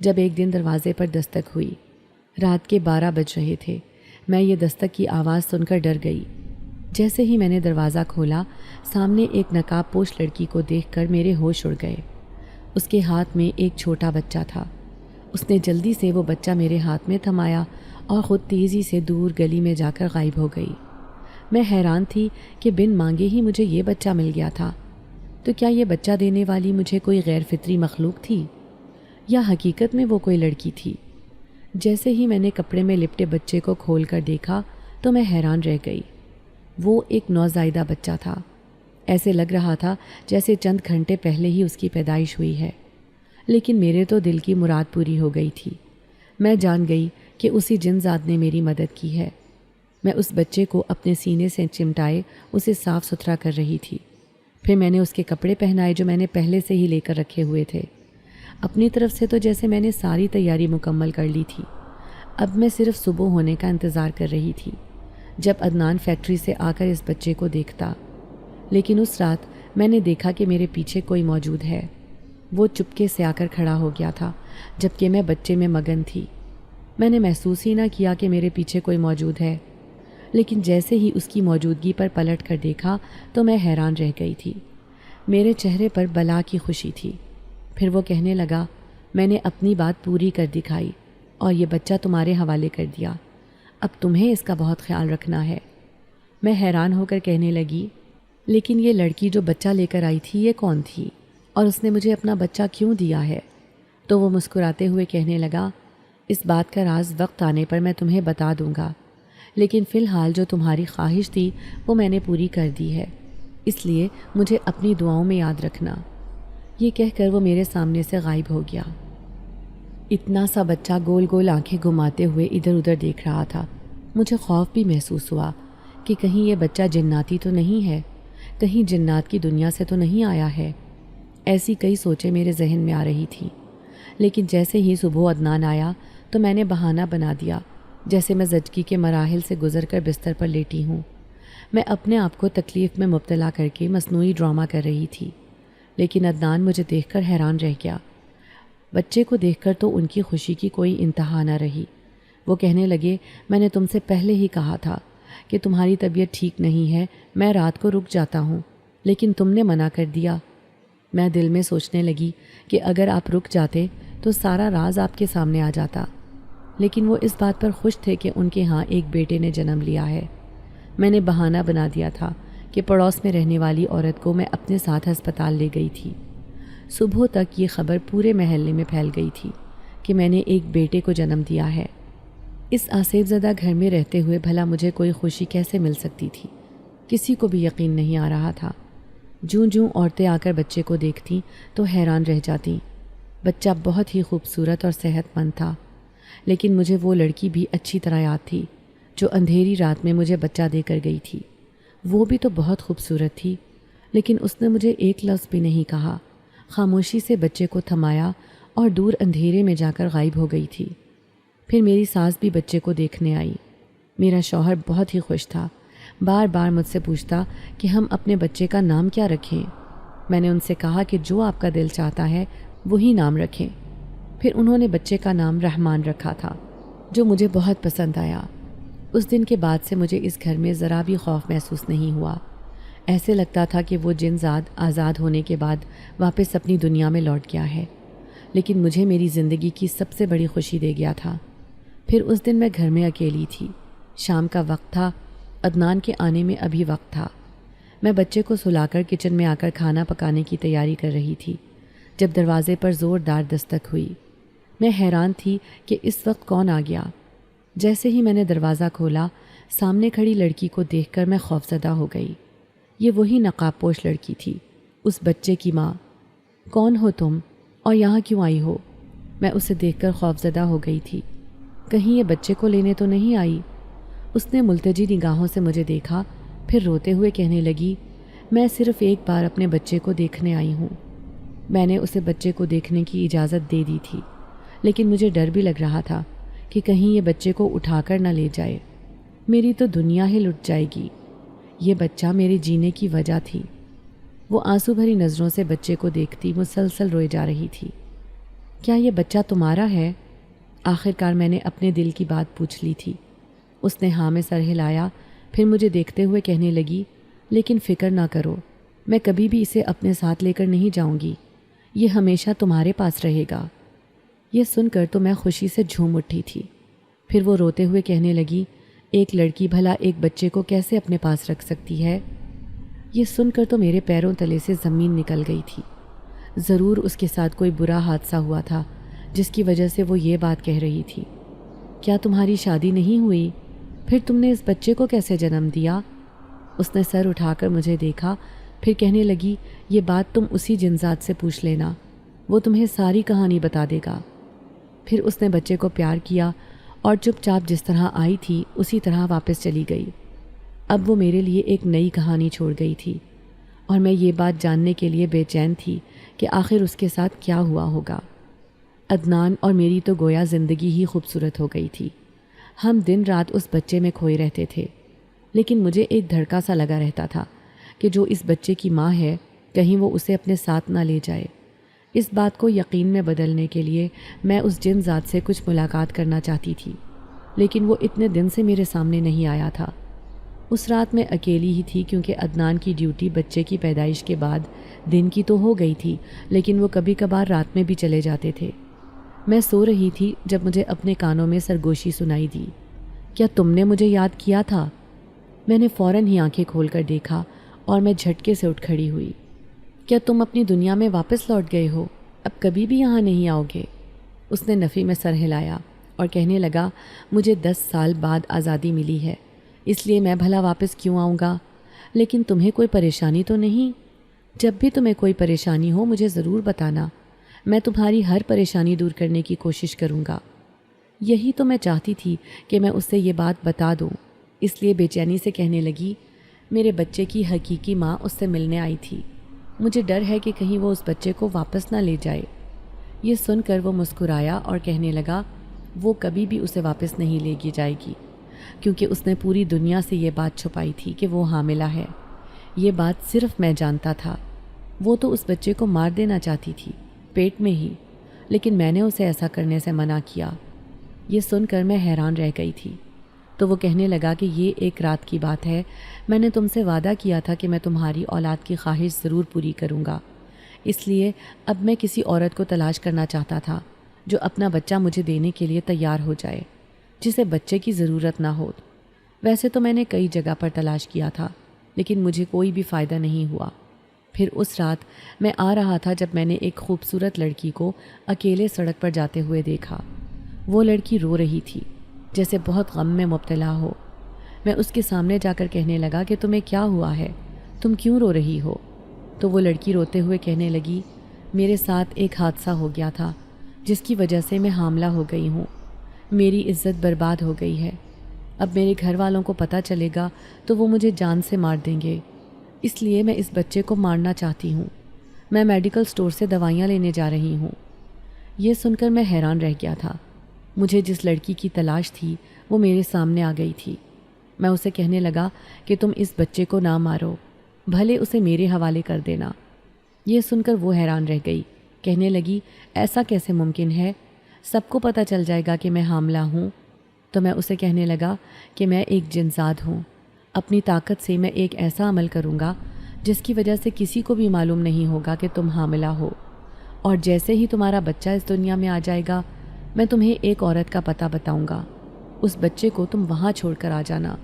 Speaker 2: جب ایک دن دروازے پر دستک ہوئی۔ رات کے 12 بج رہے تھے۔ میں یہ دستک کی آواز سن کر ڈر گئی۔ جیسے ہی میں نے دروازہ کھولا سامنے ایک نقاب پوش لڑکی کو دیکھ کر میرے ہوش اڑ گئے۔ اس کے ہاتھ میں ایک چھوٹا بچہ تھا۔ اس نے جلدی سے وہ بچہ میرے ہاتھ میں تھمایا اور خود تیزی سے دور گلی میں جا کر غائب ہو گئی۔ میں حیران تھی کہ بن مانگے ہی مجھے یہ بچہ مل گیا تھا۔ تو کیا یہ بچہ دینے والی مجھے کوئی غیر فطری مخلوق تھی یا حقیقت میں وہ کوئی لڑکی تھی؟ جیسے ہی میں نے کپڑے میں لپٹے بچے کو کھول کر دیکھا تو میں حیران رہ گئی۔ وہ ایک نوزائیدہ بچہ تھا۔ ایسے لگ رہا تھا جیسے چند گھنٹے پہلے ہی اس کی پیدائش ہوئی ہے۔ لیکن میرے تو دل کی مراد پوری ہو گئی تھی۔ میں جان گئی کہ اسی جن ذات نے میری مدد کی ہے۔ میں اس بچے کو اپنے سینے سے چمٹائے اسے صاف ستھرا کر رہی تھی۔ پھر میں نے اس کے کپڑے پہنائے جو میں نے پہلے سے ہی لے کر رکھے ہوئے تھے۔ اپنی طرف سے تو جیسے میں نے ساری تیاری مکمل کر لی تھی۔ اب میں صرف صبح ہونے کا انتظار کر رہی تھی جب عدنان فیکٹری سے آ کر اس بچے کو دیکھتا۔ لیکن اس رات میں نے دیکھا کہ میرے پیچھے کوئی موجود ہے۔ وہ چپکے سے آ کر کھڑا ہو گیا تھا جبکہ میں بچے میں مگن تھی۔ میں نے محسوس ہی نہ کیا کہ میرے پیچھے کوئی موجود ہے، لیکن جیسے ہی اس کی موجودگی پر پلٹ کر دیکھا تو میں حیران رہ گئی تھی۔ میرے چہرے پر بلا کی خوشی تھی۔ پھر وہ کہنے لگا، میں نے اپنی بات پوری کر دکھائی اور یہ بچہ تمہارے حوالے کر دیا۔ اب تمہیں اس کا بہت خیال رکھنا ہے۔ میں حیران ہو کر کہنے لگی، لیکن یہ لڑکی جو بچہ لے کر آئی تھی یہ کون تھی اور اس نے مجھے اپنا بچہ کیوں دیا ہے؟ تو وہ مسکراتے ہوئے کہنے لگا، اس بات کا راز وقت آنے پر میں تمہیں بتا دوں گا، لیکن فی الحال جو تمہاری خواہش تھی وہ میں نے پوری کر دی ہے، اس لیے مجھے اپنی دعاؤں میں یاد رکھنا۔ یہ کہہ کر وہ میرے سامنے سے غائب ہو گیا۔ اتنا سا بچہ گول گول آنکھیں گھماتے ہوئے ادھر ادھر دیکھ رہا تھا۔ مجھے خوف بھی محسوس ہوا کہ کہیں یہ بچہ جناتی تو نہیں ہے، کہیں جنات کی دنیا سے تو نہیں آیا ہے۔ ایسی کئی سوچیں میرے ذہن میں آ رہی تھیں، لیکن جیسے ہی صبح عدنان آیا تو میں نے بہانہ بنا دیا جیسے میں زچگی کے مراحل سے گزر کر بستر پر لیٹی ہوں۔ میں اپنے آپ کو تکلیف میں مبتلا کر کے مصنوعی ڈرامہ کر رہی تھی، لیکن عدنان مجھے دیکھ کر حیران رہ گیا۔ بچے کو دیکھ کر تو ان کی خوشی کی کوئی انتہا نہ رہی۔ وہ کہنے لگے، میں نے تم سے پہلے ہی کہا تھا کہ تمہاری طبیعت ٹھیک نہیں ہے، میں رات کو رک جاتا ہوں، لیکن تم نے منع کر دیا۔ میں دل میں سوچنے لگی کہ اگر آپ رک جاتے تو سارا راز آپ کے سامنے آ جاتا، لیکن وہ اس بات پر خوش تھے کہ ان کے ہاں ایک بیٹے نے جنم لیا ہے۔ میں نے بہانہ بنا دیا تھا کہ پڑوس میں رہنے والی عورت کو میں اپنے ساتھ ہسپتال لے گئی تھی۔ صبح تک یہ خبر پورے محلے میں پھیل گئی تھی کہ میں نے ایک بیٹے کو جنم دیا ہے۔ اس آسیب زدہ گھر میں رہتے ہوئے بھلا مجھے کوئی خوشی کیسے مل سکتی تھی؟ کسی کو بھی یقین نہیں آ رہا تھا۔ جوں جوں عورتیں آ کر بچے کو دیکھتیں تو حیران رہ جاتیں۔ بچہ بہت ہی خوبصورت اور صحت مند تھا، لیکن مجھے وہ لڑکی بھی اچھی طرح یاد تھی جو اندھیری رات میں مجھے بچہ دے کر گئی تھی۔ وہ بھی تو بہت خوبصورت تھی، لیکن اس نے مجھے ایک لفظ بھی نہیں کہا، خاموشی سے بچے کو تھمایا اور دور اندھیرے میں جا کر غائب ہو گئی تھی۔ پھر میری ساس بھی بچے کو دیکھنے آئی۔ میرا شوہر بہت ہی خوش تھا، بار بار مجھ سے پوچھتا کہ ہم اپنے بچے کا نام کیا رکھیں۔ میں نے ان سے کہا کہ جو آپ کا دل چاہتا ہے وہی نام رکھیں۔ پھر انہوں نے بچے کا نام رحمان رکھا تھا، جو مجھے بہت پسند آیا۔ اس دن کے بعد سے مجھے اس گھر میں ذرا بھی خوف محسوس نہیں ہوا۔ ایسے لگتا تھا کہ وہ جن ذات آزاد ہونے کے بعد واپس اپنی دنیا میں لوٹ گیا ہے، لیکن مجھے میری زندگی کی سب سے بڑی خوشی دے گیا تھا۔ پھر اس دن میں گھر میں اکیلی تھی، شام کا وقت تھا، عدنان کے آنے میں ابھی وقت تھا۔ میں بچے کو سلا کر کچن میں آ کر کھانا پکانے کی تیاری کر رہی تھی جب دروازے پر زوردار دستک ہوئی۔ میں حیران تھی کہ اس وقت کون آ گیا۔ جیسے ہی میں نے دروازہ کھولا، سامنے کھڑی لڑکی کو دیکھ کر میں خوفزدہ ہو گئی۔ یہ وہی نقاب پوش لڑکی تھی، اس بچے کی ماں۔ کون ہو تم اور یہاں کیوں آئی ہو؟ میں اسے دیکھ کر خوفزدہ ہو گئی تھی۔ کہیں یہ بچے کو لینے تو نہیں آئی؟ اس نے ملتجی نگاہوں سے مجھے دیکھا، پھر روتے ہوئے کہنے لگی، میں صرف ایک بار اپنے بچے کو دیکھنے آئی ہوں۔ میں نے اسے بچے کو دیکھنے کی اجازت دے دی تھی، لیکن مجھے ڈر بھی لگ رہا تھا کہ کہیں یہ بچے کو اٹھا کر نہ لے جائے۔ میری تو دنیا ہی لٹ جائے گی۔ یہ بچہ میرے جینے کی وجہ تھی۔ وہ آنسو بھری نظروں سے بچے کو دیکھتی مسلسل روئے جا رہی تھی۔ کیا یہ بچہ تمہارا ہے؟ آخر کار میں نے اپنے دل کی بات پوچھ لی تھی۔ اس نے ہاں میں سر ہلایا، پھر مجھے دیکھتے ہوئے کہنے لگی، لیکن فکر نہ کرو، میں کبھی بھی اسے اپنے ساتھ لے کر نہیں جاؤں گی، یہ ہمیشہ تمہارے پاس رہے گا۔ یہ سن کر تو میں خوشی سے جھوم اٹھی تھی۔ پھر وہ روتے ہوئے کہنے لگی، ایک لڑکی بھلا ایک بچے کو کیسے اپنے پاس رکھ سکتی ہے؟ یہ سن کر تو میرے پیروں تلے سے زمین نکل گئی تھی۔ ضرور اس کے ساتھ کوئی برا حادثہ ہوا تھا جس کی وجہ سے وہ یہ بات کہہ رہی تھی۔ کیا تمہاری شادی نہیں ہوئی؟ پھر تم نے اس بچے کو کیسے جنم دیا؟ اس نے سر اٹھا کر مجھے دیکھا، پھر کہنے لگی، یہ بات تم اسی جنزات سے پوچھ لینا، وہ تمہیں ساری کہانی بتا دے گا۔ پھر اس نے بچے کو پیار کیا اور چپ چاپ جس طرح آئی تھی اسی طرح واپس چلی گئی۔ اب وہ میرے لیے ایک نئی کہانی چھوڑ گئی تھی، اور میں یہ بات جاننے کے لیے بے چین تھی کہ آخر اس کے ساتھ کیا ہوا ہوگا۔ عدنان اور میری تو گویا زندگی ہی خوبصورت ہو گئی تھی۔ ہم دن رات اس بچے میں کھوئے رہتے تھے، لیکن مجھے ایک دھڑکا سا لگا رہتا تھا کہ جو اس بچے کی ماں ہے کہیں وہ اسے اپنے ساتھ نہ لے جائے۔ اس بات کو یقین میں بدلنے کے لیے میں اس جن ذات سے کچھ ملاقات کرنا چاہتی تھی، لیکن وہ اتنے دن سے میرے سامنے نہیں آیا تھا۔ اس رات میں اکیلی ہی تھی کیونکہ عدنان کی ڈیوٹی بچے کی پیدائش کے بعد دن کی تو ہو گئی تھی، لیکن وہ کبھی کبھار رات میں بھی چلے جاتے تھے۔ میں سو رہی تھی جب مجھے اپنے کانوں میں سرگوشی سنائی دی، کیا تم نے مجھے یاد کیا تھا؟ میں نے فوراً ہی آنکھیں کھول کر دیکھا اور میں جھٹکے سے اٹھ کھڑی ہوئی۔ کیا تم اپنی دنیا میں واپس لوٹ گئے ہو؟ اب کبھی بھی یہاں نہیں آؤ گے؟ اس نے نفی میں سر ہلایا اور کہنے لگا، مجھے 10 سال بعد آزادی ملی ہے، اس لیے میں بھلا واپس کیوں آؤں گا؟ لیکن تمہیں کوئی پریشانی تو نہیں؟ جب بھی تمہیں کوئی پریشانی ہو مجھے ضرور بتانا، میں تمہاری ہر پریشانی دور کرنے کی کوشش کروں گا۔ یہی تو میں چاہتی تھی کہ میں اس سے یہ بات بتا دوں، اس لیے بے چینی سے کہنے لگی، میرے بچے کی حقیقی ماں اس سے ملنے آئی تھی، مجھے ڈر ہے کہ کہیں وہ اس بچے کو واپس نہ لے جائے۔ یہ سن کر وہ مسکرایا اور کہنے لگا، وہ کبھی بھی اسے واپس نہیں لے کے جائے گی، کیونکہ اس نے پوری دنیا سے یہ بات چھپائی تھی کہ وہ حاملہ ہے۔ یہ بات صرف میں جانتا تھا۔ وہ تو اس بچے کو مار دینا چاہتی تھی، پیٹ میں ہی، لیکن میں نے اسے ایسا کرنے سے منع کیا۔ یہ سن کر میں حیران رہ گئی تھی۔ تو وہ کہنے لگا کہ یہ ایک رات کی بات ہے، میں نے تم سے وعدہ کیا تھا کہ میں تمہاری اولاد کی خواہش ضرور پوری کروں گا، اس لیے اب میں کسی عورت کو تلاش کرنا چاہتا تھا جو اپنا بچہ مجھے دینے کے لیے تیار ہو جائے، جسے بچے کی ضرورت نہ ہو۔ ویسے تو میں نے کئی جگہ پر تلاش کیا تھا، لیکن مجھے کوئی بھی فائدہ نہیں ہوا۔ پھر اس رات میں آ رہا تھا جب میں نے ایک خوبصورت لڑکی کو اکیلے سڑک پر جاتے ہوئے دیکھا۔ وہ لڑکی رو رہی تھی، جیسے بہت غم میں مبتلا ہو۔ میں اس کے سامنے جا کر کہنے لگا کہ تمہیں کیا ہوا ہے؟ تم کیوں رو رہی ہو؟ تو وہ لڑکی روتے ہوئے کہنے لگی، میرے ساتھ ایک حادثہ ہو گیا تھا جس کی وجہ سے میں حاملہ ہو گئی ہوں۔ میری عزت برباد ہو گئی ہے۔ اب میرے گھر والوں کو پتہ چلے گا تو وہ مجھے جان سے مار دیں گے، اس لیے میں اس بچے کو مارنا چاہتی ہوں۔ میں میڈیکل سٹور سے دوائیاں لینے جا رہی ہوں۔ یہ سن کر میں حیران رہ گیا تھا۔ مجھے جس لڑکی کی تلاش تھی وہ میرے سامنے آ گئی تھی۔ میں اسے کہنے لگا کہ تم اس بچے کو نہ مارو، بھلے اسے میرے حوالے کر دینا۔ یہ سن کر وہ حیران رہ گئی، کہنے لگی، ایسا کیسے ممکن ہے؟ سب کو پتہ چل جائے گا کہ میں حاملہ ہوں۔ تو میں اسے کہنے لگا کہ میں ایک جنزاد ہوں، اپنی طاقت سے میں ایک ایسا عمل کروں گا جس کی وجہ سے کسی کو بھی معلوم نہیں ہوگا کہ تم حاملہ ہو، اور جیسے ہی تمہارا بچہ اس دنیا میں آ جائے گا میں تمہیں ایک عورت کا پتہ بتاؤں گا، اس بچے کو تم وہاں چھوڑ کر آ جانا۔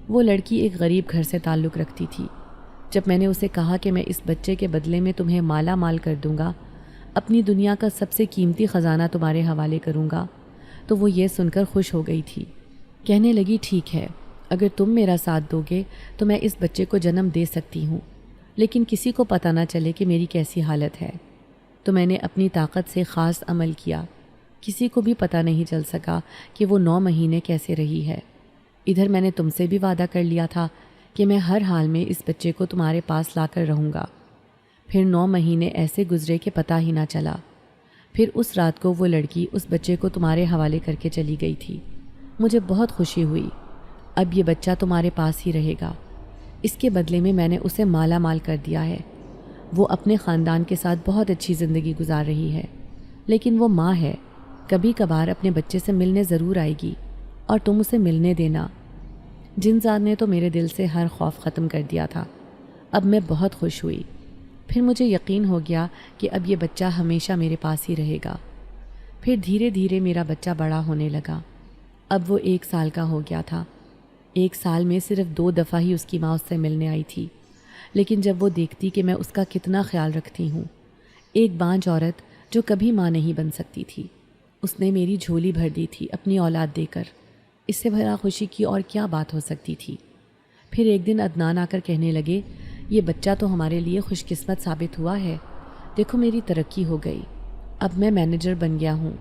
Speaker 2: وہ لڑکی ایک غریب گھر سے تعلق رکھتی تھی۔ جب میں نے اسے کہا کہ میں اس بچے کے بدلے میں تمہیں مالا مال کر دوں گا، اپنی دنیا کا سب سے قیمتی خزانہ تمہارے حوالے کروں گا، تو وہ یہ سن کر خوش ہو گئی تھی۔ کہنے لگی، ٹھیک ہے، اگر تم میرا ساتھ دو گے تو میں اس بچے کو جنم دے سکتی ہوں، لیکن کسی کو پتہ نہ چلے کہ میری کیسی حالت ہے۔ تو میں نے اپنی طاقت سے خاص عمل کیا، کسی کو بھی پتہ نہیں چل سکا کہ وہ 9 مہینے کیسے رہی ہے۔ ادھر میں نے تم سے بھی وعدہ کر لیا تھا کہ میں ہر حال میں اس بچے کو تمہارے پاس لا کر رہوں گا۔ پھر 9 مہینے ایسے گزرے کہ پتہ ہی نہ چلا۔ پھر اس رات کو وہ لڑکی اس بچے کو تمہارے حوالے کر کے چلی گئی تھی۔ مجھے بہت خوشی ہوئی، اب یہ بچہ تمہارے پاس ہی رہے گا۔ اس کے بدلے میں نے اسے مالا مال کر دیا ہے۔ وہ اپنے خاندان کے ساتھ بہت اچھی زندگی گزار رہی ہے، لیکن وہ ماں ہے، کبھی کبھار اپنے بچے سے ملنے ضرور آئے گی، اور تم اسے ملنے دینا۔ جنزاد نے تو میرے دل سے ہر خوف ختم کر دیا تھا۔ اب میں بہت خوش ہوئی۔ پھر مجھے یقین ہو گیا کہ اب یہ بچہ ہمیشہ میرے پاس ہی رہے گا۔ پھر دھیرے دھیرے میرا بچہ بڑا ہونے لگا۔ اب وہ 1 سال کا ہو گیا تھا۔ 1 سال میں صرف 2 دفعہ ہی اس کی ماں اس سے ملنے آئی تھی، لیکن جب وہ دیکھتی کہ میں اس کا کتنا خیال رکھتی ہوں، ایک بانجھ عورت جو کبھی ماں نہیں بن سکتی تھی، اس نے میری جھولی بھر دی تھی اپنی اولاد دے کر۔ اس سے بھلا خوشی کی اور کیا بات ہو سکتی تھی؟ پھر ایک دن عدنان آ کر کہنے لگے، یہ بچہ تو ہمارے لیے خوش قسمت ثابت ہوا ہے، دیکھو میری ترقی ہو گئی، اب میں مینیجر بن گیا ہوں۔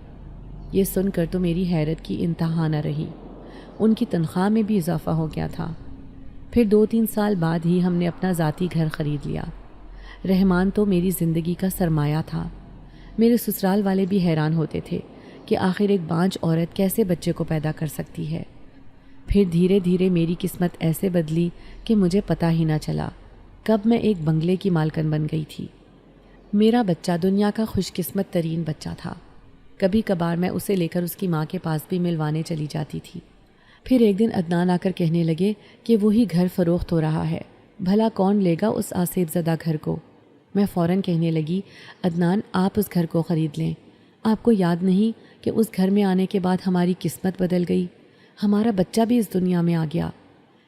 Speaker 2: یہ سن کر تو میری حیرت کی انتہا نہ رہی۔ ان کی تنخواہ میں بھی اضافہ ہو گیا تھا۔ پھر 2-3 سال بعد ہی ہم نے اپنا ذاتی گھر خرید لیا۔ رحمان تو میری زندگی کا سرمایہ تھا۔ میرے سسرال والے بھی حیران ہوتے تھے کہ آخر ایک بانجھ عورت کیسے بچے کو پیدا کر سکتی ہے۔ پھر دھیرے دھیرے میری قسمت ایسے بدلی کہ مجھے پتہ ہی نہ چلا کب میں ایک بنگلے کی مالکن بن گئی تھی۔ میرا بچہ دنیا کا خوش قسمت ترین بچہ تھا۔ کبھی کبھار میں اسے لے کر اس کی ماں کے پاس بھی ملوانے چلی جاتی تھی۔ پھر ایک دن عدنان آ کر کہنے لگے کہ وہی گھر فروخت ہو رہا ہے، بھلا کون لے گا اس آصف زدہ گھر کو؟ میں فوراً کہنے لگی، عدنان آپ اس گھر کو خرید لیں۔ آپ کو یاد نہیں کہ اس گھر میں آنے کے بعد ہماری قسمت بدل گئی، ہمارا بچہ بھی اس دنیا میں آ گیا،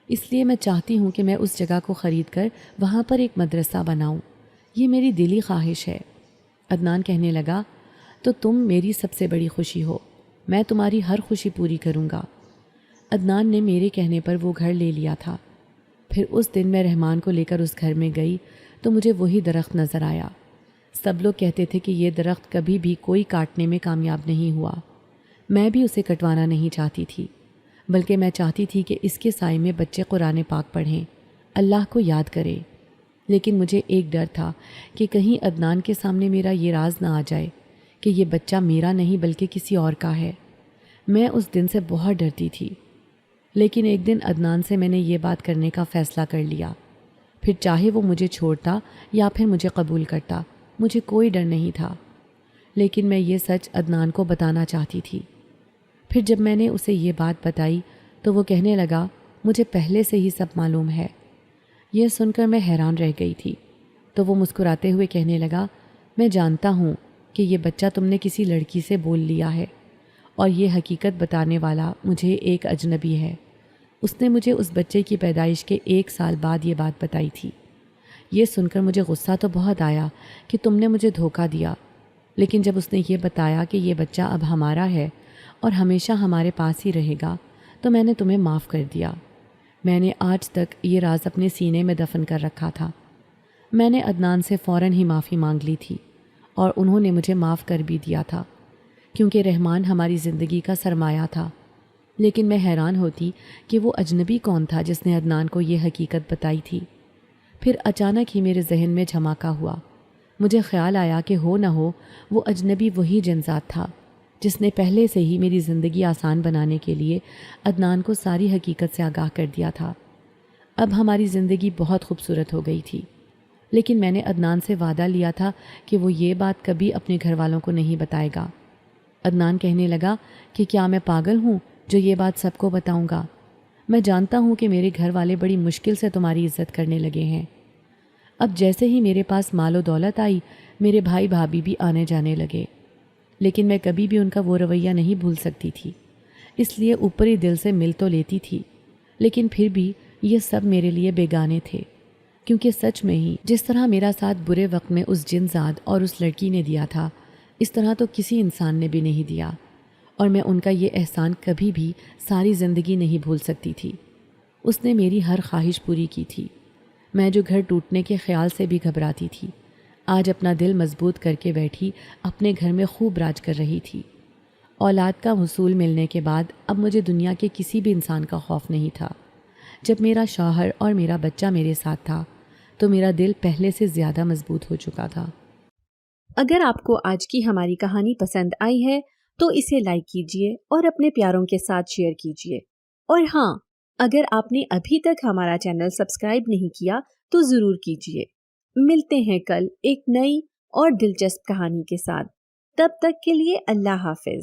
Speaker 2: اس لیے میں چاہتی ہوں کہ میں اس جگہ کو خرید کر وہاں پر ایک مدرسہ بناؤں، یہ میری دلی خواہش ہے۔ عدنان کہنے لگا، تو تم میری سب سے بڑی خوشی ہو، میں تمہاری ہر خوشی پوری کروں گا۔ عدنان نے میرے کہنے پر وہ گھر لے لیا تھا۔ پھر اس دن میں رحمان کو لے کر اس گھر میں گئی تو مجھے وہی درخت نظر آیا۔ سب لوگ کہتے تھے کہ یہ درخت کبھی بھی کوئی کاٹنے میں کامیاب نہیں ہوا۔ میں بھی اسے کٹوانا نہیں چاہتی تھی، بلکہ میں چاہتی تھی کہ اس کے سائے میں بچے قرآن پاک پڑھیں، اللہ کو یاد کریں۔ لیکن مجھے ایک ڈر تھا کہ کہیں عدنان کے سامنے میرا یہ راز نہ آ جائے کہ یہ بچہ میرا نہیں بلکہ کسی اور کا ہے۔ میں اس دن سے بہت ڈرتی تھی، لیکن ایک دن عدنان سے میں نے یہ بات کرنے کا فیصلہ کر لیا۔ پھر چاہے وہ مجھے چھوڑتا یا پھر مجھے قبول کرتا، مجھے کوئی ڈر نہیں تھا، لیکن میں یہ سچ عدنان کو بتانا چاہتی تھی۔ پھر جب میں نے اسے یہ بات بتائی تو وہ کہنے لگا، مجھے پہلے سے ہی سب معلوم ہے۔ یہ سن کر میں حیران رہ گئی تھی، تو وہ مسکراتے ہوئے کہنے لگا، میں جانتا ہوں کہ یہ بچہ تم نے کسی لڑکی سے بول لیا ہے، اور یہ حقیقت بتانے والا مجھے ایک اجنبی ہے۔ اس نے مجھے اس بچے کی پیدائش کے 1 سال بعد یہ بات بتائی تھی۔ یہ سن کر مجھے غصہ تو بہت آیا کہ تم نے مجھے دھوکہ دیا، لیکن جب اس نے یہ بتایا کہ یہ بچہ اب ہمارا ہے اور ہمیشہ ہمارے پاس ہی رہے گا تو میں نے تمہیں معاف کر دیا۔ میں نے آج تک یہ راز اپنے سینے میں دفن کر رکھا تھا۔ میں نے عدنان سے فوراً ہی معافی مانگ لی تھی اور انہوں نے مجھے معاف کر بھی دیا تھا، کیونکہ رحمان ہماری زندگی کا سرمایہ تھا۔ لیکن میں حیران ہوتی کہ وہ اجنبی کون تھا جس نے عدنان کو یہ حقیقت بتائی تھی۔ پھر اچانک ہی میرے ذہن میں جھماکا ہوا۔ مجھے خیال آیا کہ ہو نہ ہو وہ اجنبی وہی جنذات تھا جس نے پہلے سے ہی میری زندگی آسان بنانے کے لیے عدنان کو ساری حقیقت سے آگاہ کر دیا تھا۔ اب ہماری زندگی بہت خوبصورت ہو گئی تھی، لیکن میں نے عدنان سے وعدہ لیا تھا کہ وہ یہ بات کبھی اپنے گھر والوں کو نہیں بتائے گا۔ عدنان کہنے لگا کہ کیا میں پاگل ہوں جو یہ بات سب کو بتاؤں گا؟ میں جانتا ہوں کہ میرے گھر والے بڑی مشکل سے تمہاری عزت کرنے لگے ہیں۔ اب جیسے ہی میرے پاس مال و دولت آئی، میرے بھائی بھابھی بھی آنے جانے لگے، لیکن میں کبھی بھی ان کا وہ رویہ نہیں بھول سکتی تھی، اس لیے اوپری دل سے مل تو لیتی تھی، لیکن پھر بھی یہ سب میرے لیے بیگانے تھے، کیونکہ سچ میں ہی جس طرح میرا ساتھ برے وقت میں اس جنزاد اور اس لڑکی نے دیا تھا، اس طرح تو کسی انسان نے بھی نہیں دیا، اور میں ان کا یہ احسان کبھی بھی ساری زندگی نہیں بھول سکتی تھی۔ اس نے میری ہر خواہش پوری کی تھی۔ میں جو گھر ٹوٹنے کے خیال سے بھی گھبراتی تھی، آج اپنا دل مضبوط کر کے بیٹھی اپنے گھر میں خوب راج کر رہی تھی۔ اولاد کا حصول ملنے کے بعد اب مجھے دنیا کے کسی بھی انسان کا خوف نہیں تھا۔ جب میرا شوہر اور میرا بچہ میرے ساتھ تھا تو میرا دل پہلے سے زیادہ مضبوط ہو چکا تھا۔
Speaker 1: اگر آپ کو آج کی ہماری کہانی پسند آئی ہے تو اسے لائک کیجیے اور اپنے پیاروں کے ساتھ شیئر کیجیے، اور ہاں، اگر آپ نے ابھی تک ہمارا چینل سبسکرائب نہیں کیا تو ضرور کیجیے۔ ملتے ہیں کل ایک نئی اور دلچسپ کہانی کے ساتھ، تب تک کے لیے اللہ حافظ۔